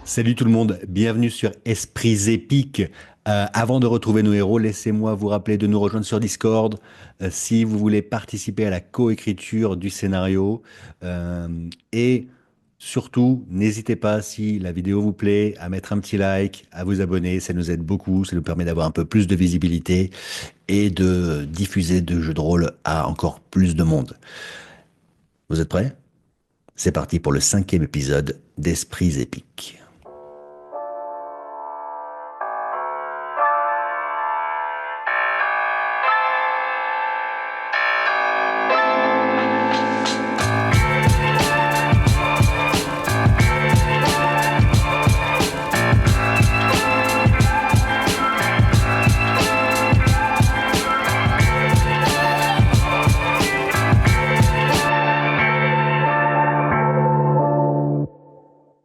Salut tout le monde, bienvenue sur Esprits épiques. Avant de retrouver nos héros, laissez-moi vous rappeler de nous rejoindre sur Discord si vous voulez participer à la coécriture du scénario. Et surtout, n'hésitez pas, si la vidéo vous plaît, à mettre un petit like, à vous abonner, ça nous aide beaucoup, ça nous permet d'avoir un peu plus de visibilité et de diffuser de jeux de rôle à encore plus de monde. Vous êtes prêts? C'est parti pour le 5e épisode d'Esprits épiques.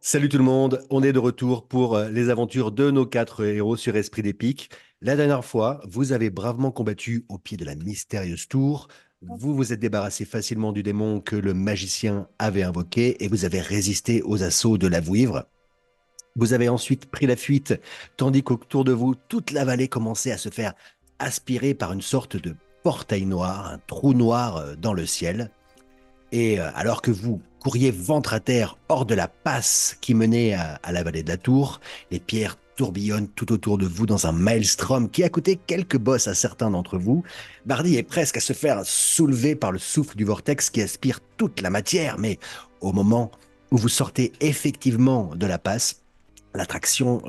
Salut tout le monde, on est de retour pour les aventures de nos 4 héros sur Esprit d'Épique. La dernière fois, vous avez bravement combattu au pied de la mystérieuse tour. Vous vous êtes débarrassé facilement du démon que le magicien avait invoqué et vous avez résisté aux assauts de la vouivre. Vous avez ensuite pris la fuite, tandis qu'autour de vous, toute la vallée commençait à se faire aspirer par une sorte de portail noir, un trou noir dans le ciel. Et alors que vous couriez ventre à terre hors de la passe qui menait à la vallée de la Tour, les pierres tourbillonnent tout autour de vous dans un maelstrom qui a coûté quelques bosses à certains d'entre vous. Bardi est presque à se faire soulever par le souffle du vortex qui aspire toute la matière, mais au moment où vous sortez effectivement de la passe, l'attraction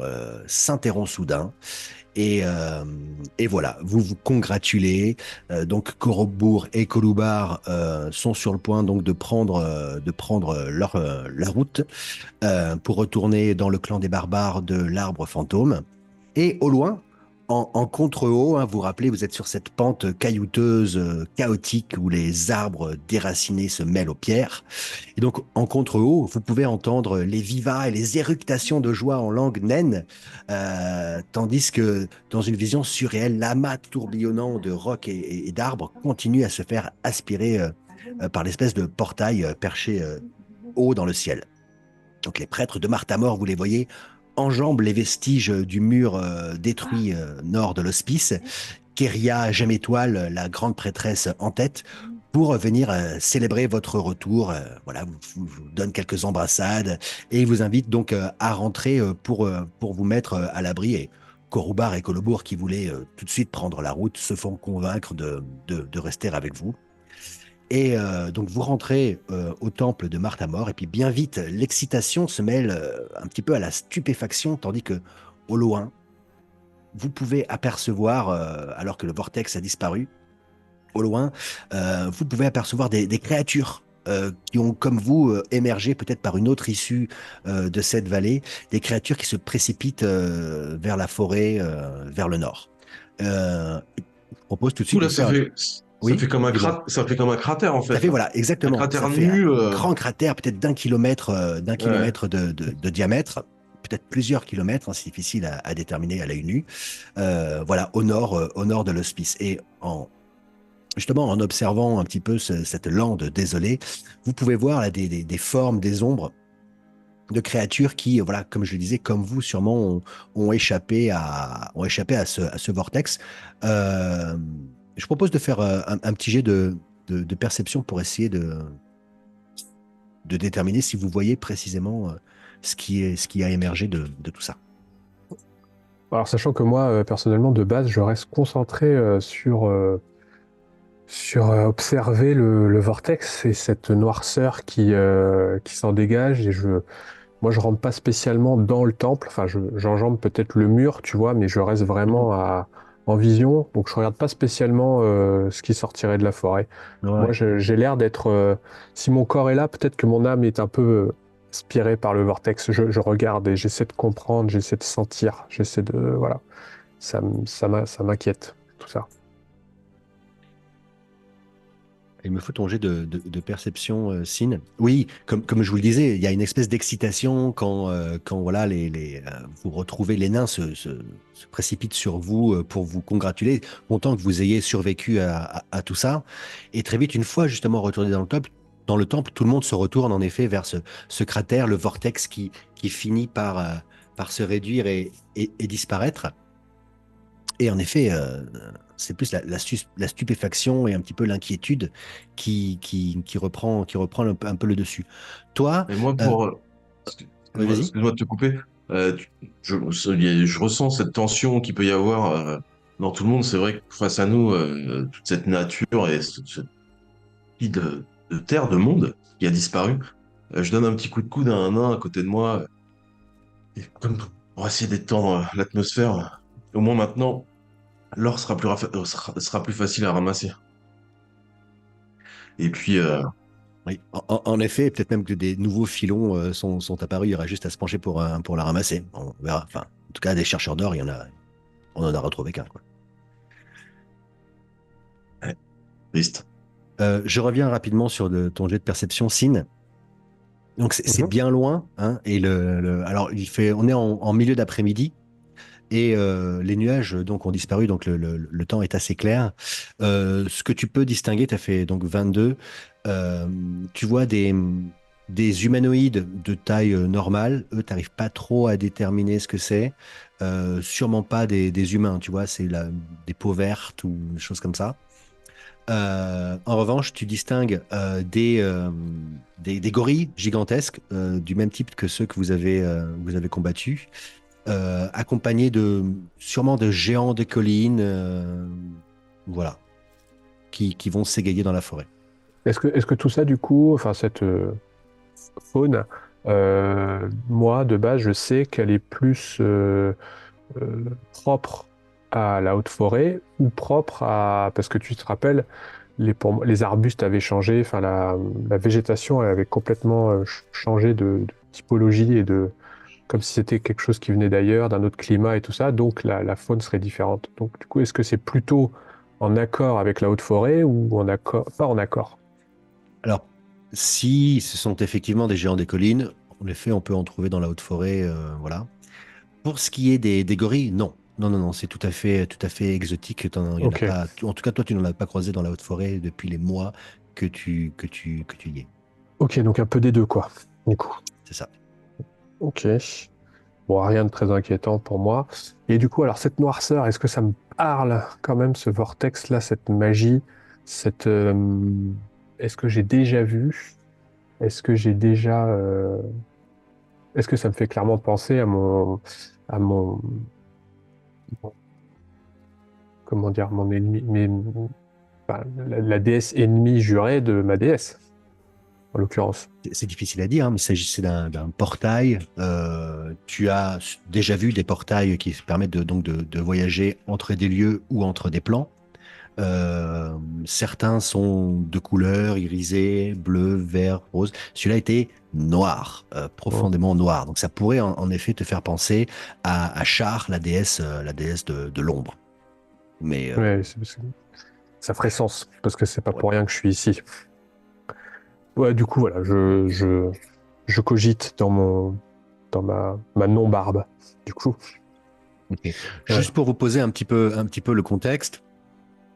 s'interrompt soudain et, et voilà, vous vous congratulez. Donc Korobour et Kolubar sont sur le point donc de prendre leur route pour retourner dans le clan des barbares de l'arbre fantôme. Et au loin, en contre-haut, hein, vous vous rappelez, vous êtes sur cette pente caillouteuse, chaotique, où les arbres déracinés se mêlent aux pierres. Et donc, en contre-haut, vous pouvez entendre les vivas et les éructations de joie en langue naine, tandis que dans une vision surréelle, l'amas tourbillonnant de rocs et d'arbres continue à se faire aspirer par l'espèce de portail perché haut dans le ciel. Donc les prêtres de Marthamor, vous les voyez, enjambent les vestiges du mur détruit nord de l'hospice. Kéria Gemétoile, la grande prêtresse en tête, pour venir célébrer votre retour. Voilà, vous donne quelques embrassades et il vous invite donc à rentrer pour vous mettre à l'abri. Et Korobar et Kolobour, qui voulaient tout de suite prendre la route, se font convaincre de rester avec vous. Et donc vous rentrez au temple de Marthamor et puis bien vite l'excitation se mêle un petit peu à la stupéfaction tandis que au loin vous pouvez apercevoir alors que le vortex a disparu au loin vous pouvez apercevoir des créatures qui ont comme vous émergé peut-être par une autre issue de cette vallée, des créatures qui se précipitent vers la forêt vers le nord. Je propose tout de Ouh suite de là, faire ça oui, fait comme dis-moi. ça fait comme un cratère en Ça fait. fait, voilà, Un exactement. Ça cratère fait un nu. grand cratère, peut-être d'un Ouais. kilomètre de diamètre, peut-être plusieurs kilomètres, hein, c'est difficile à déterminer à l'œil nu. Voilà, au nord de l'hospice. Et justement, en observant un petit peu cette lande désolée, vous pouvez voir là, des formes, des ombres de créatures qui, voilà, comme je le disais, comme vous, sûrement, ont échappé à ce vortex. Euh, je propose de faire un petit jet de perception pour essayer de déterminer si vous voyez précisément ce qui a émergé de tout ça. Alors, sachant que moi, personnellement, de base, je reste concentré sur observer le vortex et cette noirceur qui s'en dégage. Moi, je rentre pas spécialement dans le temple. Enfin, j'enjambe peut-être le mur, tu vois, mais je reste vraiment en vision. Donc, je regarde pas spécialement ce qui sortirait de la forêt. Moi, Ouais. j'ai l'air d'être. Si mon corps est là, peut-être que mon âme est un peu aspirée par le vortex. Je regarde et j'essaie de comprendre, j'essaie de sentir, j'essaie de. Voilà. Ça m'inquiète, tout ça. Il me faut ton jet de perception, Sin. Oui, comme je vous le disais, il y a une espèce d'excitation quand voilà, vous retrouvez les nains se précipitent sur vous pour vous congratuler, content que vous ayez survécu à tout ça. Et très vite, une fois justement retourné dans le top, dans le temple, tout le monde se retourne en effet vers ce cratère, le vortex qui finit par se réduire et disparaître. Et en effet, c'est plus la stupéfaction et un petit peu l'inquiétude qui reprend un peu le dessus. Toi, Mais moi, euh, ouais, excuse-moi, vas-y. excuse-moi de te couper. Je ressens cette tension qu'il peut y avoir dans tout le monde. C'est vrai que face à nous, toute cette nature et ce petit de terre, de monde qui a disparu, je donne un petit coup de coude à un nain à côté de moi, et comme pour essayer d'étendre l'atmosphère. Au moins maintenant, l'or sera plus facile à ramasser. Et puis, Oui, en effet, peut-être même que des nouveaux filons sont apparus. Il y aura juste à se pencher pour la ramasser. On verra. Enfin, en tout cas, des chercheurs d'or, on en a retrouvé qu'un, quoi. ouais, triste. Je reviens rapidement sur ton jet de perception, Sin. Donc c'est Mhm. bien loin, hein, et alors on est en milieu d'après-midi et les nuages donc ont disparu, donc le temps est assez clair. Ce que tu peux distinguer, tu as fait donc 22, euh, tu vois des humanoïdes de taille normale. Eux, tu n'arrives pas trop à déterminer ce que c'est. Sûrement pas des humains, tu vois, des peaux vertes ou des choses comme ça. En revanche, tu distingues des gorilles gigantesques, du même type que ceux que vous avez combattus, accompagnés sûrement de géants de collines, voilà, qui vont s'égayer dans la forêt. Est-ce que tout ça, du coup, enfin, cette faune, moi, de base, je sais qu'elle est plus propre à la haute forêt ou propre à... Parce que tu te rappelles, les arbustes avaient changé, enfin, la végétation elle avait complètement changé de typologie et de... Comme si c'était quelque chose qui venait d'ailleurs, d'un autre climat et tout ça, donc la faune serait différente. Donc, du coup, est-ce que c'est plutôt en accord avec la haute forêt ou en accord... Pas en accord. Alors, si ce sont effectivement des géants des collines, en effet, on peut en trouver dans la haute forêt, voilà. Pour ce qui est des gorilles, non. Non, non, non, c'est tout à fait exotique. Il y en a Ok. pas, en tout cas, toi, tu n'en as pas croisé dans la haute forêt depuis les mois que tu y es. Ok, donc un peu des deux, quoi. Du coup. C'est ça. Ok. Bon, rien de très inquiétant pour moi. Et du coup, alors cette noirceur, est-ce que ça me parle quand même, ce vortex-là, cette magie, cette... est-ce que j'ai déjà vu? Est-ce que j'ai déjà... est-ce que ça me fait clairement penser à mon, comment dire, mon ennemi, enfin, la déesse ennemie jurée de ma déesse, en l'occurrence. C'est difficile à dire, hein, mais il s'agissait d'un portail. Tu as déjà vu des portails qui permettent donc de voyager entre des lieux ou entre des plans. Certains sont de couleur irisée, bleu, vert, rose. Celui-là était noir, Bon. profondément noir. Donc ça pourrait en effet te faire penser à Char, la déesse de l'ombre. Mais Ouais, ça ferait sens, parce que c'est pas ouais. pour rien que je suis ici. Ouais, du coup, voilà, je cogite dans ma non-barbe. Du coup, Ok. ouais. Juste pour vous poser un petit peu le contexte.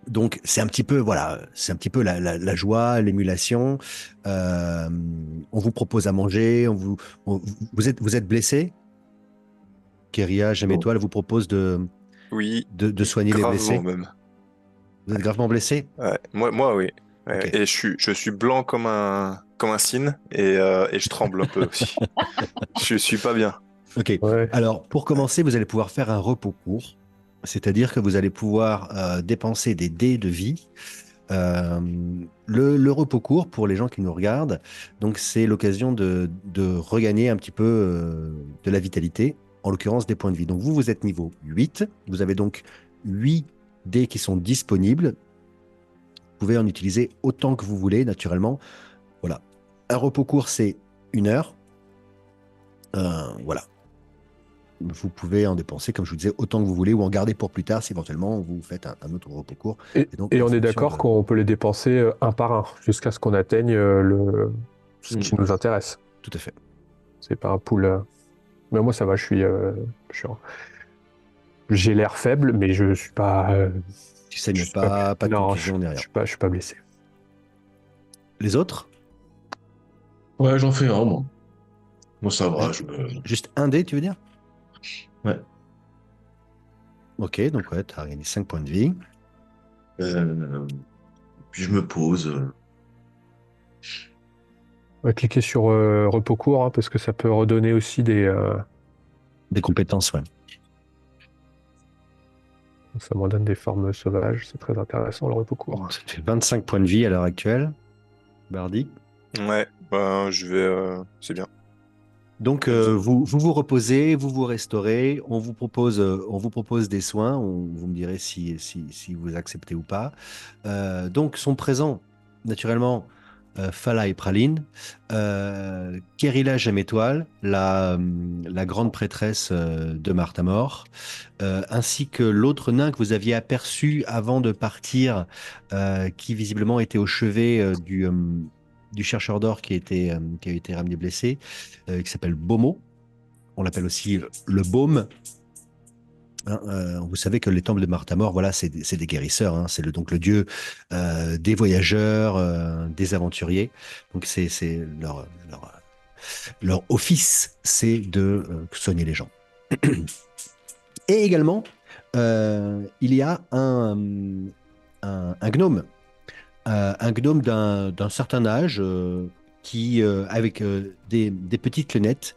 Donc c'est un petit peu voilà, c'est un petit peu la joie, l'émulation. Euh, on vous propose à manger, vous êtes blessé. Kéria, J'aime Non. Étoile vous propose Oui, de soigner les gravement blessés. même. Vous êtes gravement blessé? Ouais, moi, oui. Ok. Ouais, et je suis blanc comme un cygne et je tremble un peu aussi. Je suis pas bien. Ok. Ouais. Alors, pour commencer, vous allez pouvoir faire un repos court. C'est-à-dire que vous allez pouvoir dépenser des dés de vie. Euh, le repos court, pour les gens qui nous regardent, donc c'est l'occasion de regagner un petit peu de la vitalité, en l'occurrence des points de vie. Donc vous êtes niveau 8. Vous avez donc 8 dés qui sont disponibles. Vous pouvez en utiliser autant que vous voulez, naturellement. Voilà. Un repos court, c'est 1 heure. Voilà. Vous pouvez en dépenser, comme je vous disais, autant que vous voulez ou en garder pour plus tard si éventuellement vous faites un autre repos court. Et donc, Et en on est fonction d'accord de. qu'on peut les dépenser un par un, jusqu'à ce qu'on atteigne ce Mm. qui nous intéresse. Tout à fait. C'est pas un pool. Mais moi, ça va, je suis j'ai l'air faible, mais je suis pas. Tu Je saignes suis pas. pas de Non, contusion ni rien. je suis pas blessé. Les autres? Ouais, j'en fais un, moi. Moi, ça va. Juste un dé, tu veux dire? Ouais. Ok, donc ouais, tu as gagné 5 points de vie. Euh, Puis je me pose. On va cliquer sur repos court, hein, parce que ça peut redonner aussi Des compétences, ouais. ça m'en donne des formes sauvages. C'est très intéressant, le repos court. Ça te fait 25 points de vie à l'heure actuelle, Bardi. Ouais, ben, je vais. C'est bien. Donc, J'ai besoin. vous reposez, vous restaurez, on vous propose des soins, vous me direz si vous acceptez ou pas. Donc, sont présents, naturellement, Fala et Praline, Kerila Gemétoile, la grande prêtresse de Martha-Mort, ainsi que l'autre nain que vous aviez aperçu avant de partir, qui visiblement était au chevet du chercheur d'or qui a été ramené blessé, qui s'appelle Bomo. On l'appelle aussi le Baume. Hein, vous savez que les temples de Martha-Mort, voilà, c'est des guérisseurs. Hein, c'est donc le dieu des voyageurs, des aventuriers. Donc c'est leur office, c'est de soigner les gens. Et également, il y a un gnome, un gnome d'un certain âge qui, avec des petites lunettes,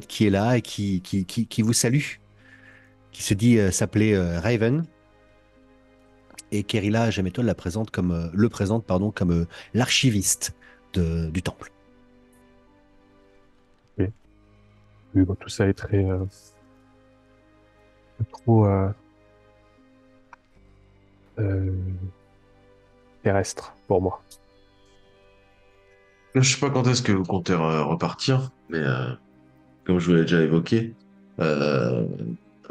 qui est là et qui vous salue, qui se dit s'appeler Raven. Et Kerila Jameton le présente pardon, comme l'archiviste du temple. Oui. Oui, bon, tout ça est très trop euh, terrestre pour moi. Je sais pas quand est-ce que vous comptez repartir, mais comme je vous l'ai déjà évoqué, euh,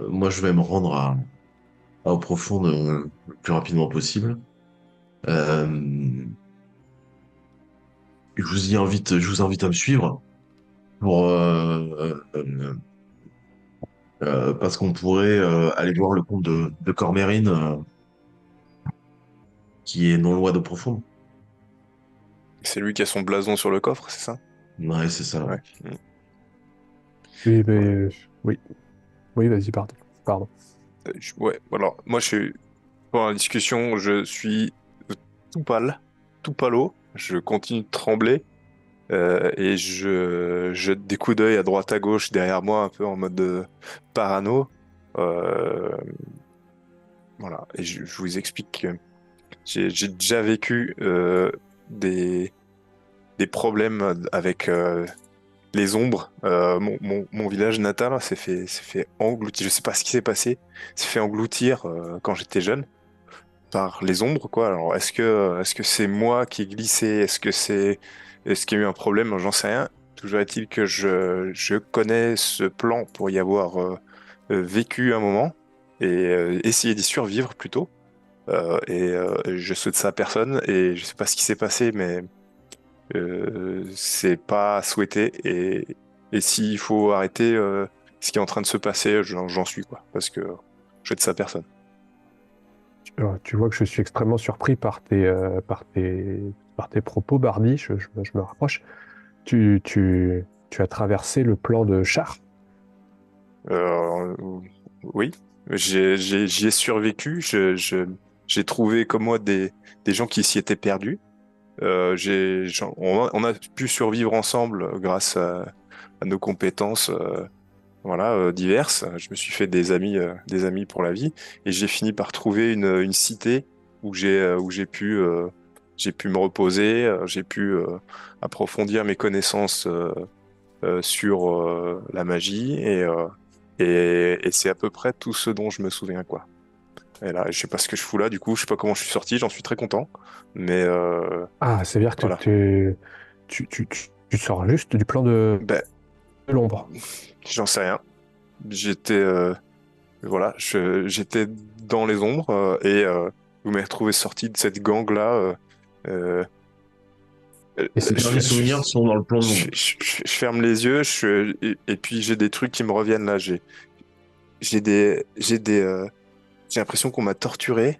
moi je vais me rendre à Eau Profonde le plus rapidement possible. Euh, je vous invite à me suivre pour parce qu'on pourrait aller voir le comte de Cormérine qui est non loin d'Eau Profonde. C'est lui qui a son blason sur le coffre, c'est ça? Ouais, c'est ça. Ouais. Mm. Oui, mais Ouais. oui, oui, vas-y, pardon. Pardon. Ouais, alors, moi, je suis. Pour la discussion, je suis tout pâle, tout pâleau. Je continue de trembler. Et je jette des coups d'œil à droite à gauche derrière moi, un peu en mode parano. Euh, voilà. Et je vous explique que j'ai déjà vécu des, des problèmes avec les ombres. Mon village natal s'est fait engloutir. Je sais pas ce qui s'est passé. S'est fait engloutir quand j'étais jeune par les ombres, quoi. Alors, est-ce que c'est moi qui ai glissé? Est-ce qu'il y a eu un problème? J'en sais rien. Toujours est-il que je connais ce plan pour y avoir vécu un moment et essayer d'y survivre plutôt. Et je souhaite ça à personne et je sais pas ce qui s'est passé, mais c'est pas souhaité. Et s'il faut arrêter ce qui est en train de se passer, j'en suis, quoi, parce que je souhaite ça à personne. Tu vois que je suis extrêmement surpris par tes propos, Bardi. Je me rapproche. Tu as traversé le plan de Char. Euh, oui, j'y ai survécu. J'ai trouvé comme moi des gens qui s'y étaient perdus. On a pu survivre ensemble grâce à nos compétences voilà, diverses. Je me suis fait des amis pour la vie. Et j'ai fini par trouver une cité où j'ai pu me reposer, j'ai pu approfondir mes connaissances sur la magie et c'est à peu près tout ce dont je me souviens, quoi. Et là, je sais pas ce que je fous là, du coup, je sais pas comment je suis sorti, j'en suis très content, mais Ah, c'est-à-dire que voilà. tu sors juste du plan Ben, de l'ombre. j'en sais rien. J'étais voilà, j'étais dans les ombres et vous m'avez retrouvé sorti de cette gangue là. Et Tes c'est derniers souvenirs sont dans le plan de l'ombre. Je ferme les yeux, et puis j'ai des trucs qui me reviennent là. J'ai l'impression qu'on m'a torturé.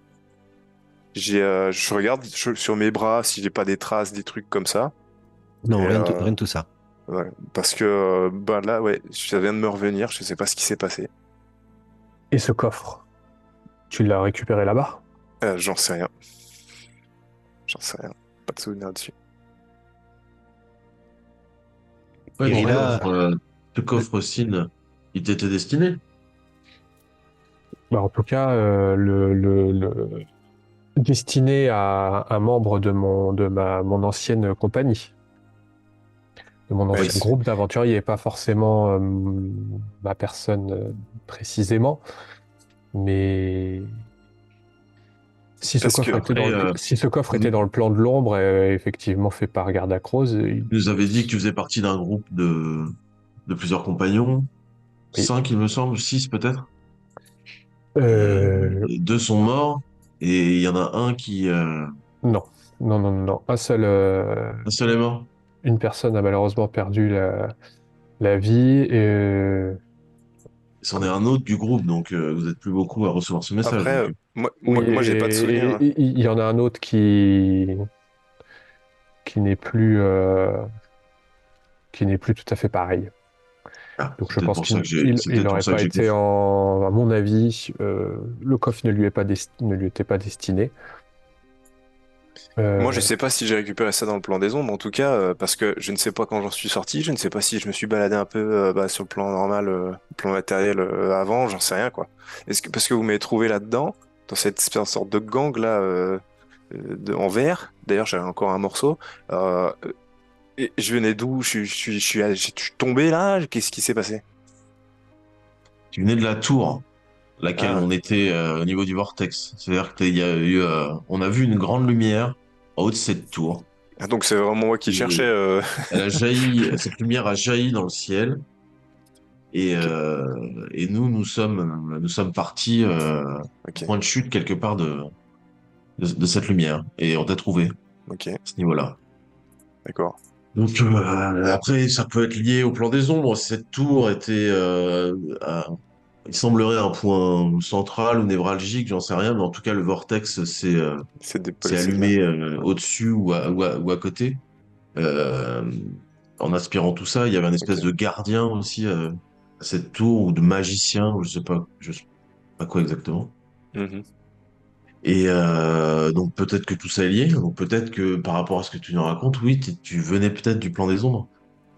je regarde sur mes bras si j'ai pas des traces, des trucs comme ça. Et, Non, rien de tout ça. ouais, parce que bah là, ouais, ça vient de me revenir. Je sais pas ce qui s'est passé. Et ce coffre, tu l'as récupéré là-bas? J'en sais rien. J'en sais rien. Pas de souvenir dessus. Ouais, ce Irina, coffre-cine, il t'était destiné. Bah, en tout cas, destiné à un membre de mon ancienne compagnie, de mon Ouais, ancien groupe d'aventuriers, pas forcément ma personne précisément, mais si ce parce coffre que était Après, si ce coffre tu était dans le plan de l'ombre, effectivement fait par Garda Croze, nous avais dit que tu faisais partie d'un groupe de plusieurs compagnons. oui. 5, il me semble, 6 peut-être. Euh, Et 2 sont morts et il y en a un qui... non, non, non, non. un seul est mort. Une personne a malheureusement perdu la vie. C'en est un autre du groupe, donc vous êtes plus beaucoup à recevoir ce message. après, Donc, Oui, moi, j'ai pas de souvenir, hein. il y en a un autre qui n'est plus tout à fait pareil. Donc c'est je peut-être pense pour ça que c'est il peut-être pour n'aurait ça que pas j'ai été confiance. à mon avis, le coffre ne lui était pas destiné. Moi, je Euh, sais pas si j'ai récupéré ça dans le plan des ombres, en tout cas, parce que je ne sais pas quand j'en suis sorti, je ne sais pas si je me suis baladé un peu bah, sur le plan normal, le plan matériel avant, j'en sais rien, quoi. Parce que vous m'avez trouvé là-dedans, dans cette sorte de gang là, en verre. D'ailleurs, j'avais encore un morceau. Euh, et je venais d'où? Je suis tombé là? Qu'est-ce qui s'est passé? Tu venais de la tour, laquelle Ah. on était au niveau du vortex. C'est-à-dire qu'il y a eu... on a vu une grande lumière en haut de cette tour. Ah, donc c'est vraiment moi qui cherchais. Et elle a jailli, cette lumière a jailli dans le ciel. Ok, Et nous sommes partis au ok, point de chute quelque part de cette lumière. Et on t'a trouvé ok, à ce niveau-là. d'accord. Donc après, ça peut être lié au plan des ombres. Cette tour était, il semblerait un point central ou névralgique, j'en sais rien, mais en tout cas le vortex s'est C'est de là. allumé au-dessus ou à côté. Euh, En aspirant tout ça, il y avait une espèce Ok. de gardien aussi à cette tour ou de magicien, ou je sais pas quoi exactement. Mhm. Et donc peut-être que tout ça est lié, donc peut-être que par rapport à ce que tu nous racontes, oui, tu venais peut-être du plan des ombres.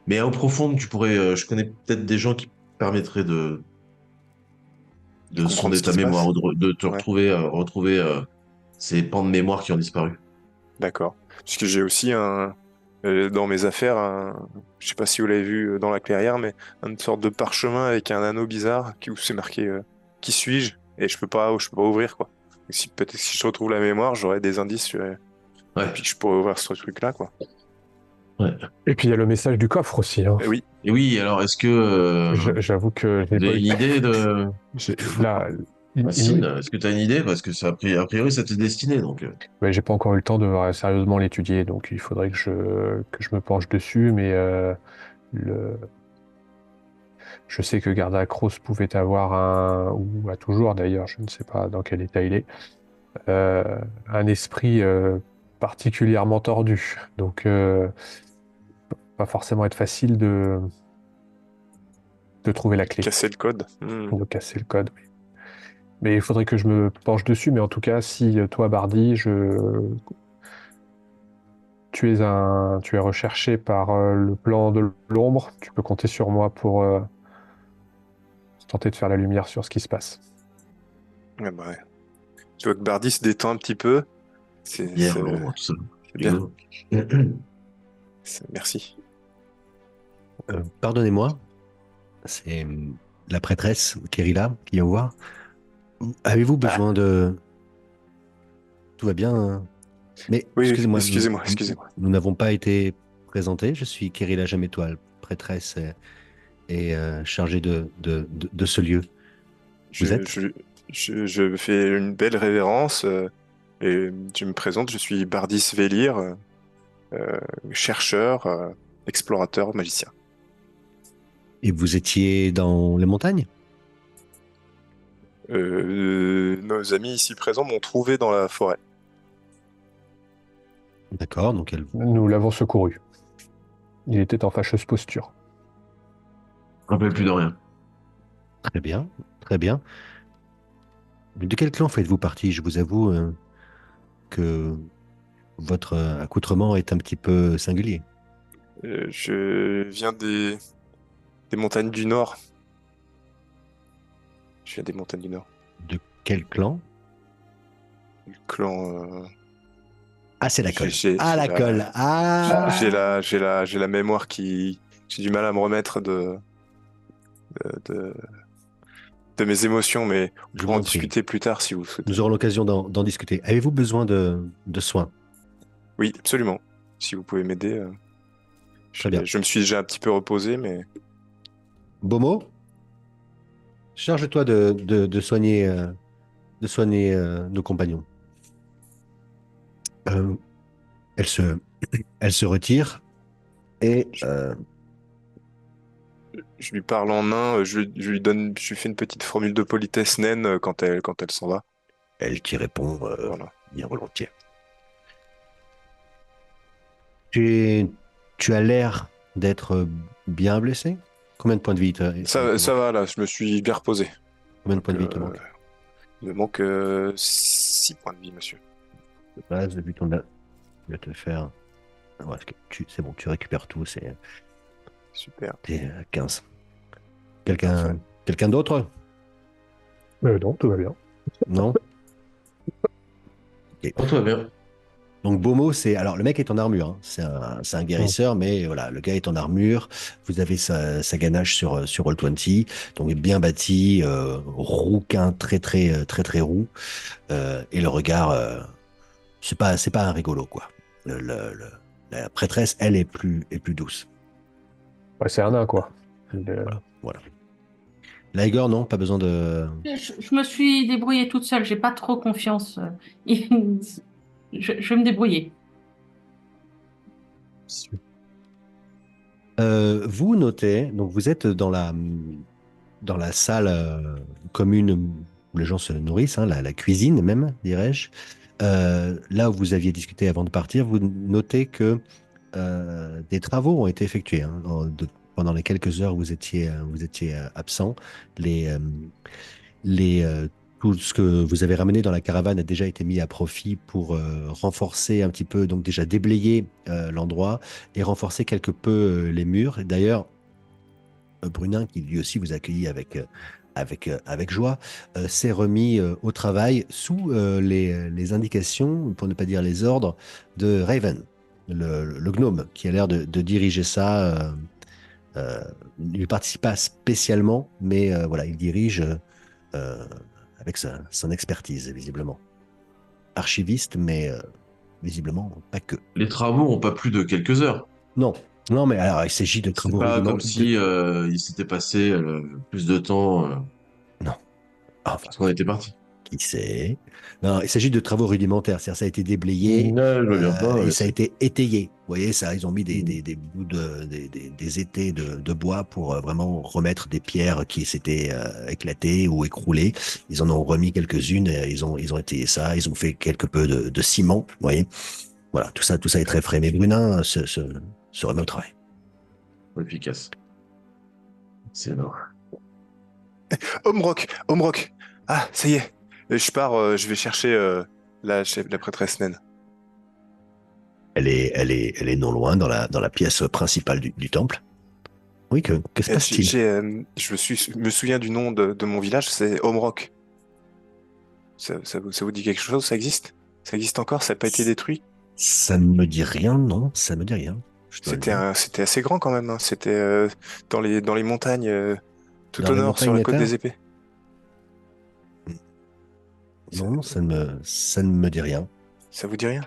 Mais au profond, tu pourrais, je connais peut-être des gens qui permettraient De de comprendre sonder ce qui ta se mémoire, passe. ou de te Ouais, retrouver ces pans de mémoire qui ont disparu. d'accord. Parce que j'ai aussi dans mes affaires, je sais pas si vous l'avez vu dans la clairière, mais une sorte de parchemin avec un anneau bizarre où c'est marqué qui suis-je? Et je peux pas ouvrir, quoi. Donc, si peut-être si je retrouve la mémoire, j'aurai des indices et puis Ouais, que je pourrais ouvrir ce truc-là, quoi. ouais. et puis il y a le message du coffre aussi, hein. Et oui, Et oui, alors est-ce que J'avoue que je n'ai vous pas avez eu. une idée de... Là, Racine, est-ce que tu as une idée? Parce que ça, a priori, ça t'est destiné, donc... mais j'ai pas encore eu le temps de sérieusement l'étudier, donc il faudrait que je me penche dessus, mais le, je sais que Garda Cross pouvait avoir ou a toujours d'ailleurs, je ne sais pas dans quel état il est, un esprit particulièrement tordu. Donc, pas forcément être facile de trouver la clé, casser le code. Hmm. de casser le code. Oui. Mais il faudrait que je me penche dessus, mais en tout cas, si toi, Bardi, tu es recherché par le plan de l'ombre, tu peux compter sur moi pour tenter de faire la lumière sur ce qui se passe. Ouais, bah ouais. Tu vois que Bardi se détend un petit peu. C'est Hier, c'est- l'ombre, tout ça. c'est bien. Rigolo. Merci. Pardonnez-moi, c'est la prêtresse Kerila qui vient vous voir. Avez-vous Ah, besoin de... Tout va bien, hein. Mais oui, oui, excusez-moi, excusez-moi, excusez-moi. nous n'avons pas été présentés. Je suis Kerila Jamétoile, prêtresse et chargée de ce lieu. Vous Je, êtes? je, je fais une belle révérence et je me présente. Je suis Bardis Vélir, euh, chercheur, explorateur, magicien. Et vous étiez dans les montagnes? Nos amis ici présents m'ont trouvé dans la forêt. D'accord, donc Nous l'avons secouru. Il était en fâcheuse posture. Je me rappelle plus de rien. très bien, très bien. Mais de quel clan faites-vous partie? Je vous avoue que votre accoutrement est un petit peu singulier. Je viens des montagnes du Nord. Je viens des montagnes du Nord. De quel clan? Le clan. Ah, c'est la J'ai colle. j'ai- Ah, j'ai la la, colle. Ah, j'ai la mémoire qui. J'ai du mal à me remettre de, de mes émotions, mais on je pourra vous en en prie. discuter plus tard si vous le Nous souhaitez. aurons l'occasion d'en discuter. Avez-vous besoin de soins? Oui, absolument. Si vous pouvez m'aider. Très bien. Je me suis déjà un petit peu reposé, mais Bomo, charge-toi de soigner nos compagnons. Euh, elle se, elle se retire et je lui parle en nain. Je lui fais une petite formule de politesse naine quand elle s'en va. elle t'y répond Voilà. bien volontiers. Tu, tu as l'air d'être bien blessé? Combien de points de vie il Ça, te ça manque? va là, je me suis bien reposé. Combien de points Donc, de vie il te manque? il me manque 6 points de vie, monsieur. De base, depuis ton je vais te faire. Ouais, c'est bon, tu récupères tout, Super, t'es 15. parfait. Quelqu'un d'autre? Non, tout va bien. Non? Ok. Oh, toi, bien. Donc Bomo, c'est alors le mec est en armure, hein. C'est un guérisseur, mais voilà, le gars est en armure. Vous avez sa ganache sur Roll20, donc bien bâti, rouquin très roux, et le regard, c'est pas un rigolo quoi. La prêtresse, elle est plus douce. Ouais, c'est un nain, quoi. Voilà. Là, Igor, non, pas besoin de. Je me suis débrouillée toute seule, j'ai pas trop confiance. Je vais me débrouiller. Vous notez, donc vous êtes dans la salle commune où les gens se nourrissent, hein, la cuisine même, dirais-je. Là où vous aviez discuté avant de partir, vous notez que des travaux ont été effectués hein, pendant les quelques heures où vous étiez absent. Les, euh, tout ce que vous avez ramené dans la caravane a déjà été mis à profit pour renforcer un petit peu, donc déjà déblayer l'endroit et renforcer quelque peu les murs. Et d'ailleurs, Brunin, qui lui aussi vous accueillit avec joie, s'est remis au travail sous les indications, pour ne pas dire les ordres, de Raven, le gnome, qui a l'air de diriger ça. Il ne participe pas spécialement, mais voilà, il dirige euh, avec son expertise, visiblement. Archiviste, mais visiblement pas que. Les travaux ont pas plus de quelques heures. Non, non, mais alors il s'agit de C'est travaux pas comme rudimentaires. si il s'était passé plus de temps Non, enfin, parce qu'on était parti. qui sait? Non, il s'agit de travaux rudimentaires, c'est-à-dire ça a été déblayé Non, je vois bien. Non, et mais ça a c'est- été étayé. Vous voyez, ça, ils ont mis des, Mm. des, des bouts des étais de bois pour vraiment remettre des pierres qui s'étaient éclatées ou écroulées. Ils en ont remis quelques-unes, ils ont étayé ça, ils ont fait quelque peu de ciment, vous voyez. Voilà, tout ça est très frais. Mais Brunin se remet au travail. Efficace. C'est énorme. Homrock. Ah, ça y est. Je pars, je vais chercher la prêtresse naine. Elle est non loin dans la pièce principale du temple. Oui, que se passe-t-il? Je me souviens du nom de mon village, c'est Homrock. Ça vous dit quelque chose? Ça existe? Ça existe encore? Ça n'a pas été détruit? Ça ne me dit rien, non, ça ne me dit rien. Je dois le dire. C'était assez grand quand même, hein. C'était dans les montagnes, tout Dans au les nord, sur montagnes la côte Neta? des épées. Non, ça ne me dit rien. Ça vous dit rien?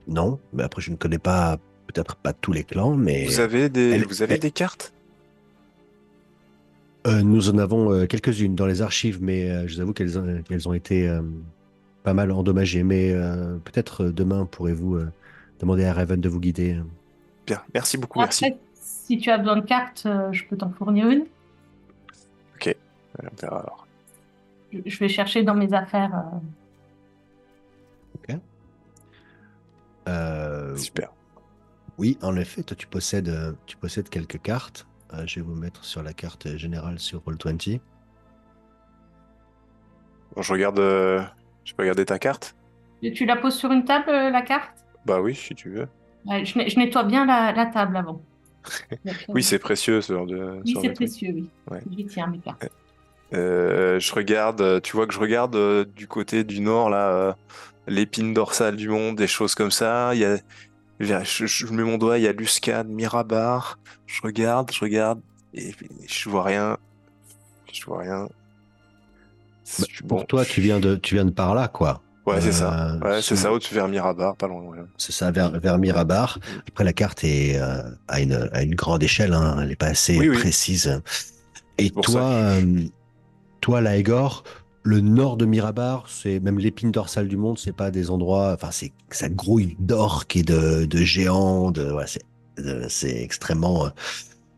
Non, mais après, je ne connais pas, peut-être pas tous les clans, mais Vous avez des, elle- vous avez elle- des cartes? nous en avons quelques-unes dans les archives, mais je vous avoue qu'elles ont été pas mal endommagées. Mais peut-être demain, pourrez-vous demander à Raven de vous guider. Bien, merci beaucoup, merci. Après, si tu as besoin de cartes, je peux t'en fournir une. Ok, on verra alors. Je vais chercher dans mes affaires. Super. Oui, en effet, toi, tu possèdes quelques cartes. Je vais vous mettre sur la carte générale sur Roll20. Bon, je peux regarder ta carte? Tu la poses sur une table, la carte? Bah oui, si tu veux. Ouais, je nettoie bien la table avant. Donc, Oui, c'est précieux ce oui, genre c'est de truc. précieux, oui. Ouais. J'y tiens, mes cartes. Je regarde, tu vois que je regarde du côté du nord, là, l'épine dorsale du monde, des choses comme ça. Je mets mon doigt, il y a Luscan, Mirabar. Je regarde, et puis je vois rien. Je vois rien. Bah, Bon, pour toi, tu viens de par là, quoi. ouais, c'est ça. Ouais, c'est ça, Sous, au-dessus vers Mirabar, pas loin. Ouais. c'est ça, vers Mirabar. Mm. Après, la carte est à une grande échelle, hein. Elle n'est pas assez Oui, oui, précise. Et c'est pour ça. toi, Laégor, le nord de Mirabar, c'est même l'épine dorsale du monde, c'est pas des endroits, enfin, ça grouille d'orques et de géants, voilà, c'est extrêmement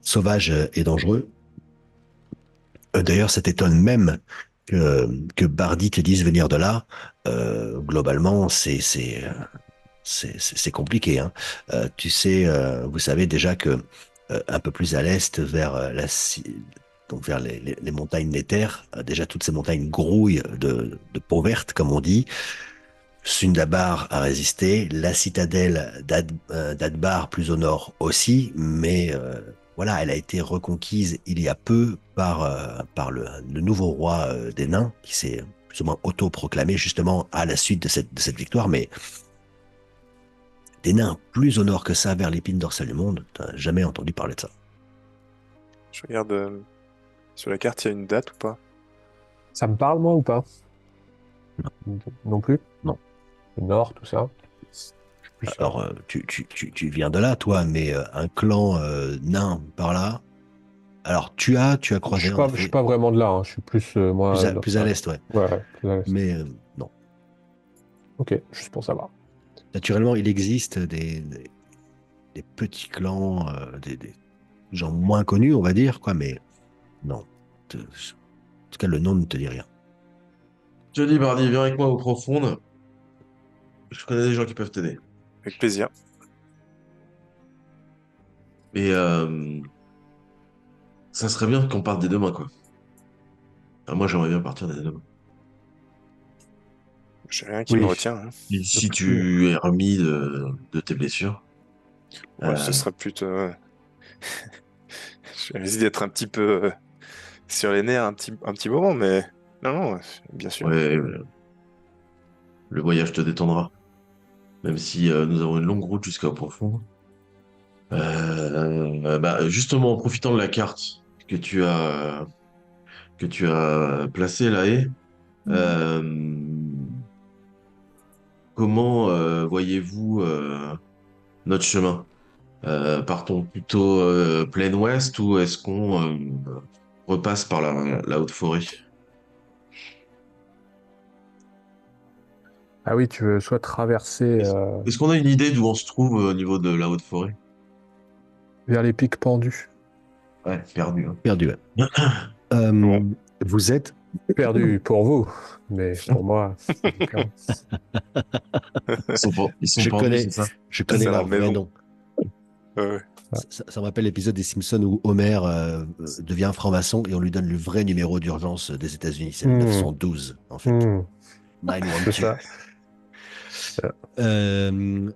sauvage et dangereux. D'ailleurs, ça t'étonne même que Bardi te dise venir de là. Globalement, c'est compliqué, hein. Vous savez déjà que un peu plus à l'est, vers donc vers les montagnes Néther, déjà toutes ces montagnes grouillent de peau verte, comme on dit. Sundabar a résisté, la citadelle d'Adbar plus au nord aussi, mais voilà, elle a été reconquise il y a peu par le nouveau roi des nains, qui s'est plus ou moins autoproclamé justement à la suite de cette victoire, mais des nains plus au nord que ça, vers l'épine dorsale du monde, t'as jamais entendu parler de ça. Je regarde sur la carte, il y a une date ou pas? Ça me parle, moi, ou pas? Non plus? Non. Le Nord, tout ça. Je suis plus Alors, tu viens de là, toi, mais un clan nain par là. Alors, tu as croisé en je suis effet pas vraiment de là, hein. Je suis plus, moi, plus à l'est, ouais. ouais, ouais, plus à l'est. Mais non. Ok, juste pour savoir. Naturellement, il existe des petits clans, des gens moins connus, on va dire, quoi, mais non. En tout cas, le nom ne te dit rien. Je te dis, Bardi, viens avec moi au profonde. Je connais des gens qui peuvent t'aider. Avec plaisir. Et ça serait bien qu'on parte dès demain, quoi. Ah, moi, j'aimerais bien partir dès demain. J'ai rien qui me Oui, retient, hein. Et le si plus. tu es remis de tes blessures, Ouais, ce euh, serait plutôt. Je risque d'être un petit peu sur les nerfs un petit moment, mais non, non, bien sûr. ouais, le voyage te détendra. Même si nous avons une longue route jusqu'à profond. Bah, justement, en profitant de la carte que tu as placée là, Mhm. euh, comment voyez-vous notre chemin? Partons plutôt plein ouest ou est-ce qu'on repasse par la haute forêt? Ah oui, tu veux soit traverser Est-ce est-ce qu'on a une idée d'où on se trouve au niveau de la haute forêt? vers les pics pendus. Ouais, perdu, hein. Perdu, ouais. Bon, Euh, vous êtes, Perdu pour vous, mais pour moi, c'est différent. Ils sont je pendus, c'est connais, ça? je connais c'est la leur vrai maison. nom. Ouais. Ah, Ça me rappelle l'épisode des Simpsons où Homer devient franc-maçon et on lui donne le vrai numéro d'urgence des États-Unis. C'est le hmm, 912, en fait. hmm, c'est 912. ça. Euh,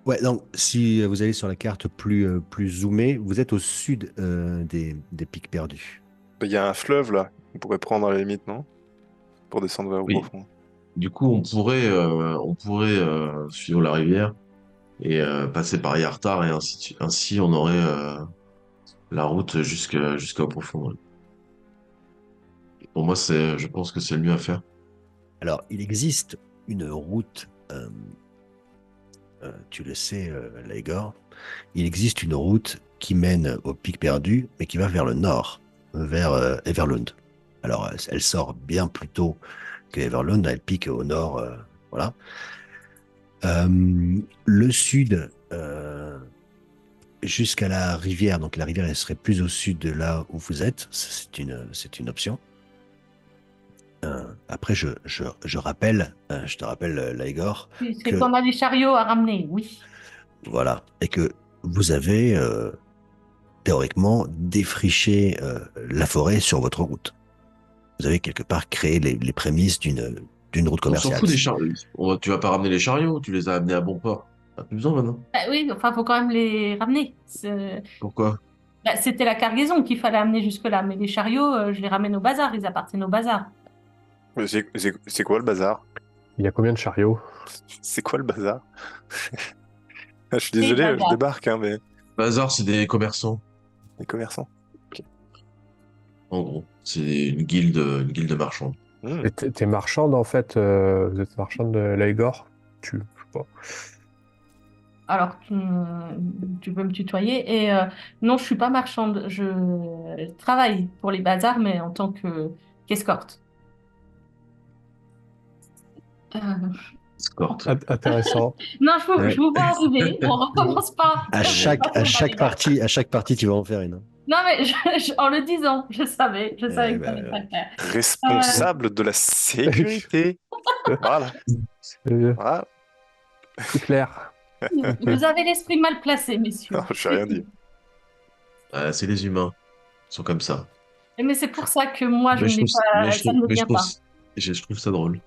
ouais, donc si vous allez sur la carte plus zoomée, vous êtes au sud des pics perdus. Il y a un fleuve là, on pourrait prendre à la limite, non? Pour descendre vers au Oui. profond. Du coup, on pourrait suivre la rivière et passer par Yartar et ainsi on aurait la route jusqu'au profond. Ouais. Pour moi, je pense que c'est le mieux à faire. Alors, il existe une route, tu le sais, Laigor, il existe une route qui mène au pic perdu, mais qui va vers le nord, vers Everlund. Alors, elle sort bien plus tôt que Everlund, elle pique au nord, voilà. Le sud, jusqu'à la rivière, donc la rivière, elle serait plus au sud de là où vous êtes, c'est une option. Après, je rappelle, je te rappelle, Laigor, Oui, c'est que qu'on a des chariots à ramener, oui. voilà, et que vous avez théoriquement défriché la forêt sur votre route. Vous avez quelque part créé les prémices d'une route On s'en commerciale. fout des chariots. Tu vas pas ramener les chariots, tu les as amenés à bon port. T'as plus besoin maintenant. Oui, enfin, faut quand même les ramener. Pourquoi? C'était la cargaison qu'il fallait amener jusque-là, mais les chariots, je les ramène au bazar, ils appartiennent au bazar. C'est quoi le bazar? Il y a combien de chariots? C'est quoi le bazar? Je suis Et désolé, je bazar. débarque, hein, mais Bazar, c'est des commerçants, les commerçants. en gros. C'est une guilde marchande. Hmm. Et t'es marchande en fait, vous êtes marchande de Laigor? Je sais pas. Alors, tu peux me tutoyer. Et non, je suis pas marchande. Je travaille pour les bazars, mais en tant qu'escorte. Euh, Escorte. Intéressant. Non, je Ouais. vous vois arriver. On recommence pas. À chaque partie, tu vas en faire une. Hein. Non, mais en le disant, je savais que ça Bah, allait pas le faire. Responsable de la sécurité. Voilà, Euh, voilà. C'est clair. Vous avez l'esprit mal placé, messieurs. Non, j'ai rien dit. C'est les humains. Ils sont comme ça. Mais c'est pour ça que moi, je Mais ne je l'ai trouve, pas, ça ne me vient pas. je trouve ça drôle.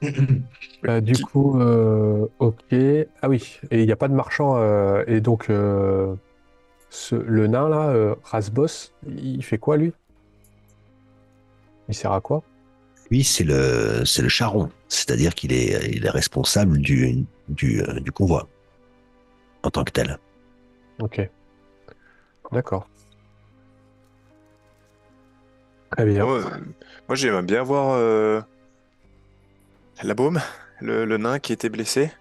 Du Qui- coup, ok. Ah oui, et il n'y a pas de marchand. Et donc, le nain là, Rasbos, il fait quoi lui? Il sert à quoi? lui, c'est le charron, c'est-à-dire il est responsable du convoi en tant que tel. Ok, d'accord. Très bien. Moi, j'aimerais bien voir la baume, le nain qui était blessé.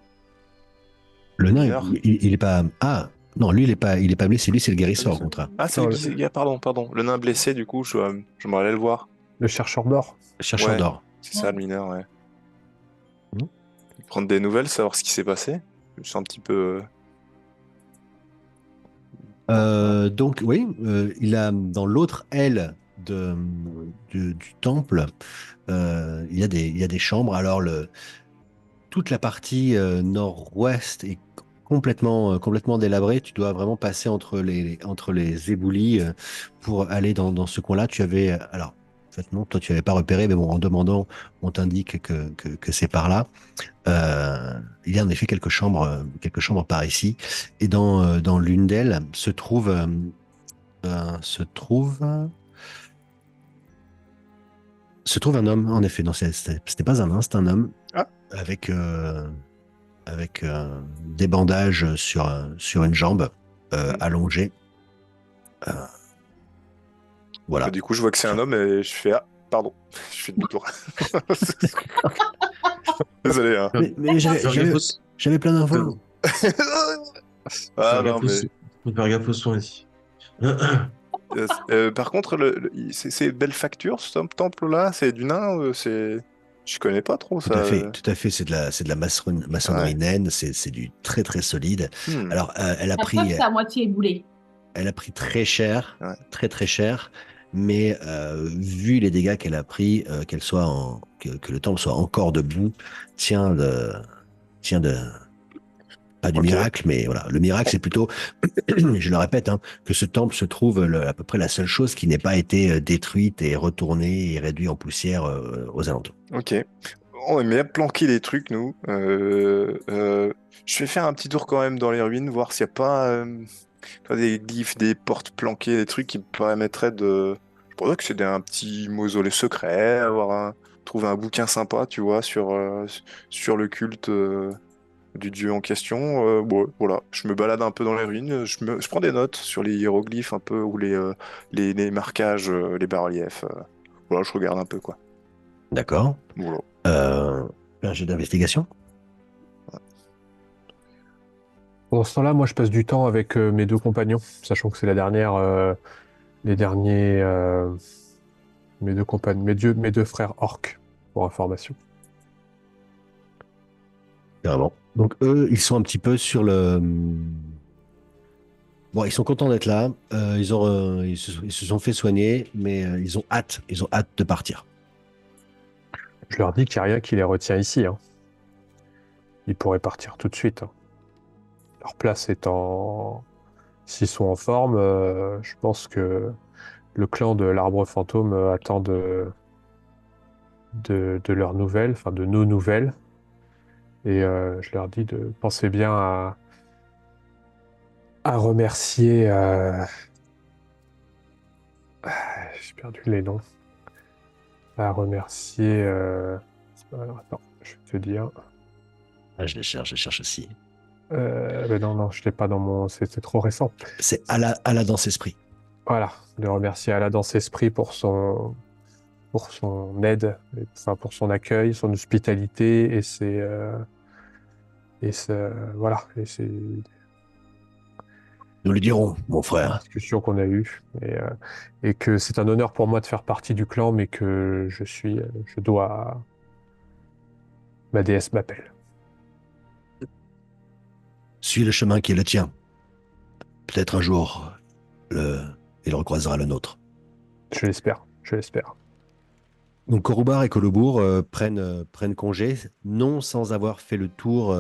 Le nain, Mineur. il est pas. Ah, non, lui, il est pas blessé. Lui, c'est le guérisseur, au contraire. Ah, c'est Non, pardon. Le nain blessé, du coup, j'aimerais aller le voir. le chercheur d'or. Le chercheur Ouais. d'or. C'est ça, le mineur, ouais. Mhm. Prendre des nouvelles, savoir ce qui s'est passé. Je me sens un petit peu. Donc, oui, il a dans l'autre aile du temple, il y a des chambres. Alors, toute la partie nord-ouest est complètement délabrée. Tu dois vraiment passer entre les éboulis pour aller dans ce coin-là. Tu avais, alors, en fait, non, toi, tu n'avais pas repéré, mais bon, en demandant, on t'indique que c'est par là. Il y a en effet quelques chambres par ici. Et dans l'une d'elles se trouve un homme, en effet. Non, c'était pas un nain, c'est un homme Ah. avec, des bandages sur une jambe allongée. Voilà. Du coup, je vois que c'est un homme et je fais ah, pardon, je fais demi-tour. Désolé, hein. Mais Faire gaffe aux- j'avais plein d'infos. Ah faire non, gaffe mais. faut faire gaffe aux soins ici. Par contre, c'est belle facture ce temple-là, c'est du nain, je connais pas trop Tout à ça. fait, tout à fait. C'est de la maçonnerie Ouais. naine. C'est du très très solide. Hmm. Alors, La preuve, c'est à moitié éboulé. elle a pris très cher, Ouais. très très cher. Mais vu les dégâts qu'elle a pris, que le temple soit encore debout, tient de pas du Ok. miracle, mais voilà. Le miracle, c'est plutôt, je le répète, hein, que ce temple se trouve à peu près la seule chose qui n'ait pas été détruite et retournée et réduite en poussière aux alentours. Ok. On aime bien planquer des trucs, nous. Je vais faire un petit tour quand même dans les ruines, voir s'il n'y a pas des glyphes, des portes planquées, des trucs qui me permettraient de. Je pourrais que c'est un petit mausolée secret, trouver un bouquin sympa, tu vois, sur le culte du dieu en question. Bon, voilà, je me balade un peu dans les ruines, je prends des notes sur les hiéroglyphes un peu, ou les marquages, les bas-reliefs. Voilà, je regarde un peu, quoi. D'accord. Voilà. Un jeu d'investigation. Pendant ce temps-là, moi, je passe du temps avec mes deux compagnons, sachant que c'est les derniers, mes deux compagnons, mes deux frères orques, pour information. Carrément. Donc eux, ils sont un petit peu sur le. Bon, ils sont contents d'être là. Ils se sont fait soigner, mais ils ont hâte de partir. Je leur dis qu'il n'y a rien qui les retient ici. Hein. Ils pourraient partir tout de suite. Hein. Leur place étant... S'ils sont en forme, je pense que le clan de l'Arbre Fantôme attend de leurs nouvelles, enfin de nos nouvelles. Et je leur dis de penser bien à remercier... j'ai perdu les noms. À remercier... Alors, attends, je vais te dire... Ah, je cherche aussi. Ben non, je l'ai pas dans mon... C'est trop récent. C'est à la danse esprit. Voilà, de remercier à la danse esprit pour son aide, enfin pour son accueil, son hospitalité et voilà, et ses Nous le dirons, mon frère. discussions qu'on a eues et que c'est un honneur pour moi de faire partie du clan, mais que je dois, ma déesse m'appelle. Suis le chemin qui est le tien. Peut-être un jour, il recroisera le nôtre. Je l'espère, je l'espère. Donc Korobar et Kolobour prennent congé, non sans avoir fait le tour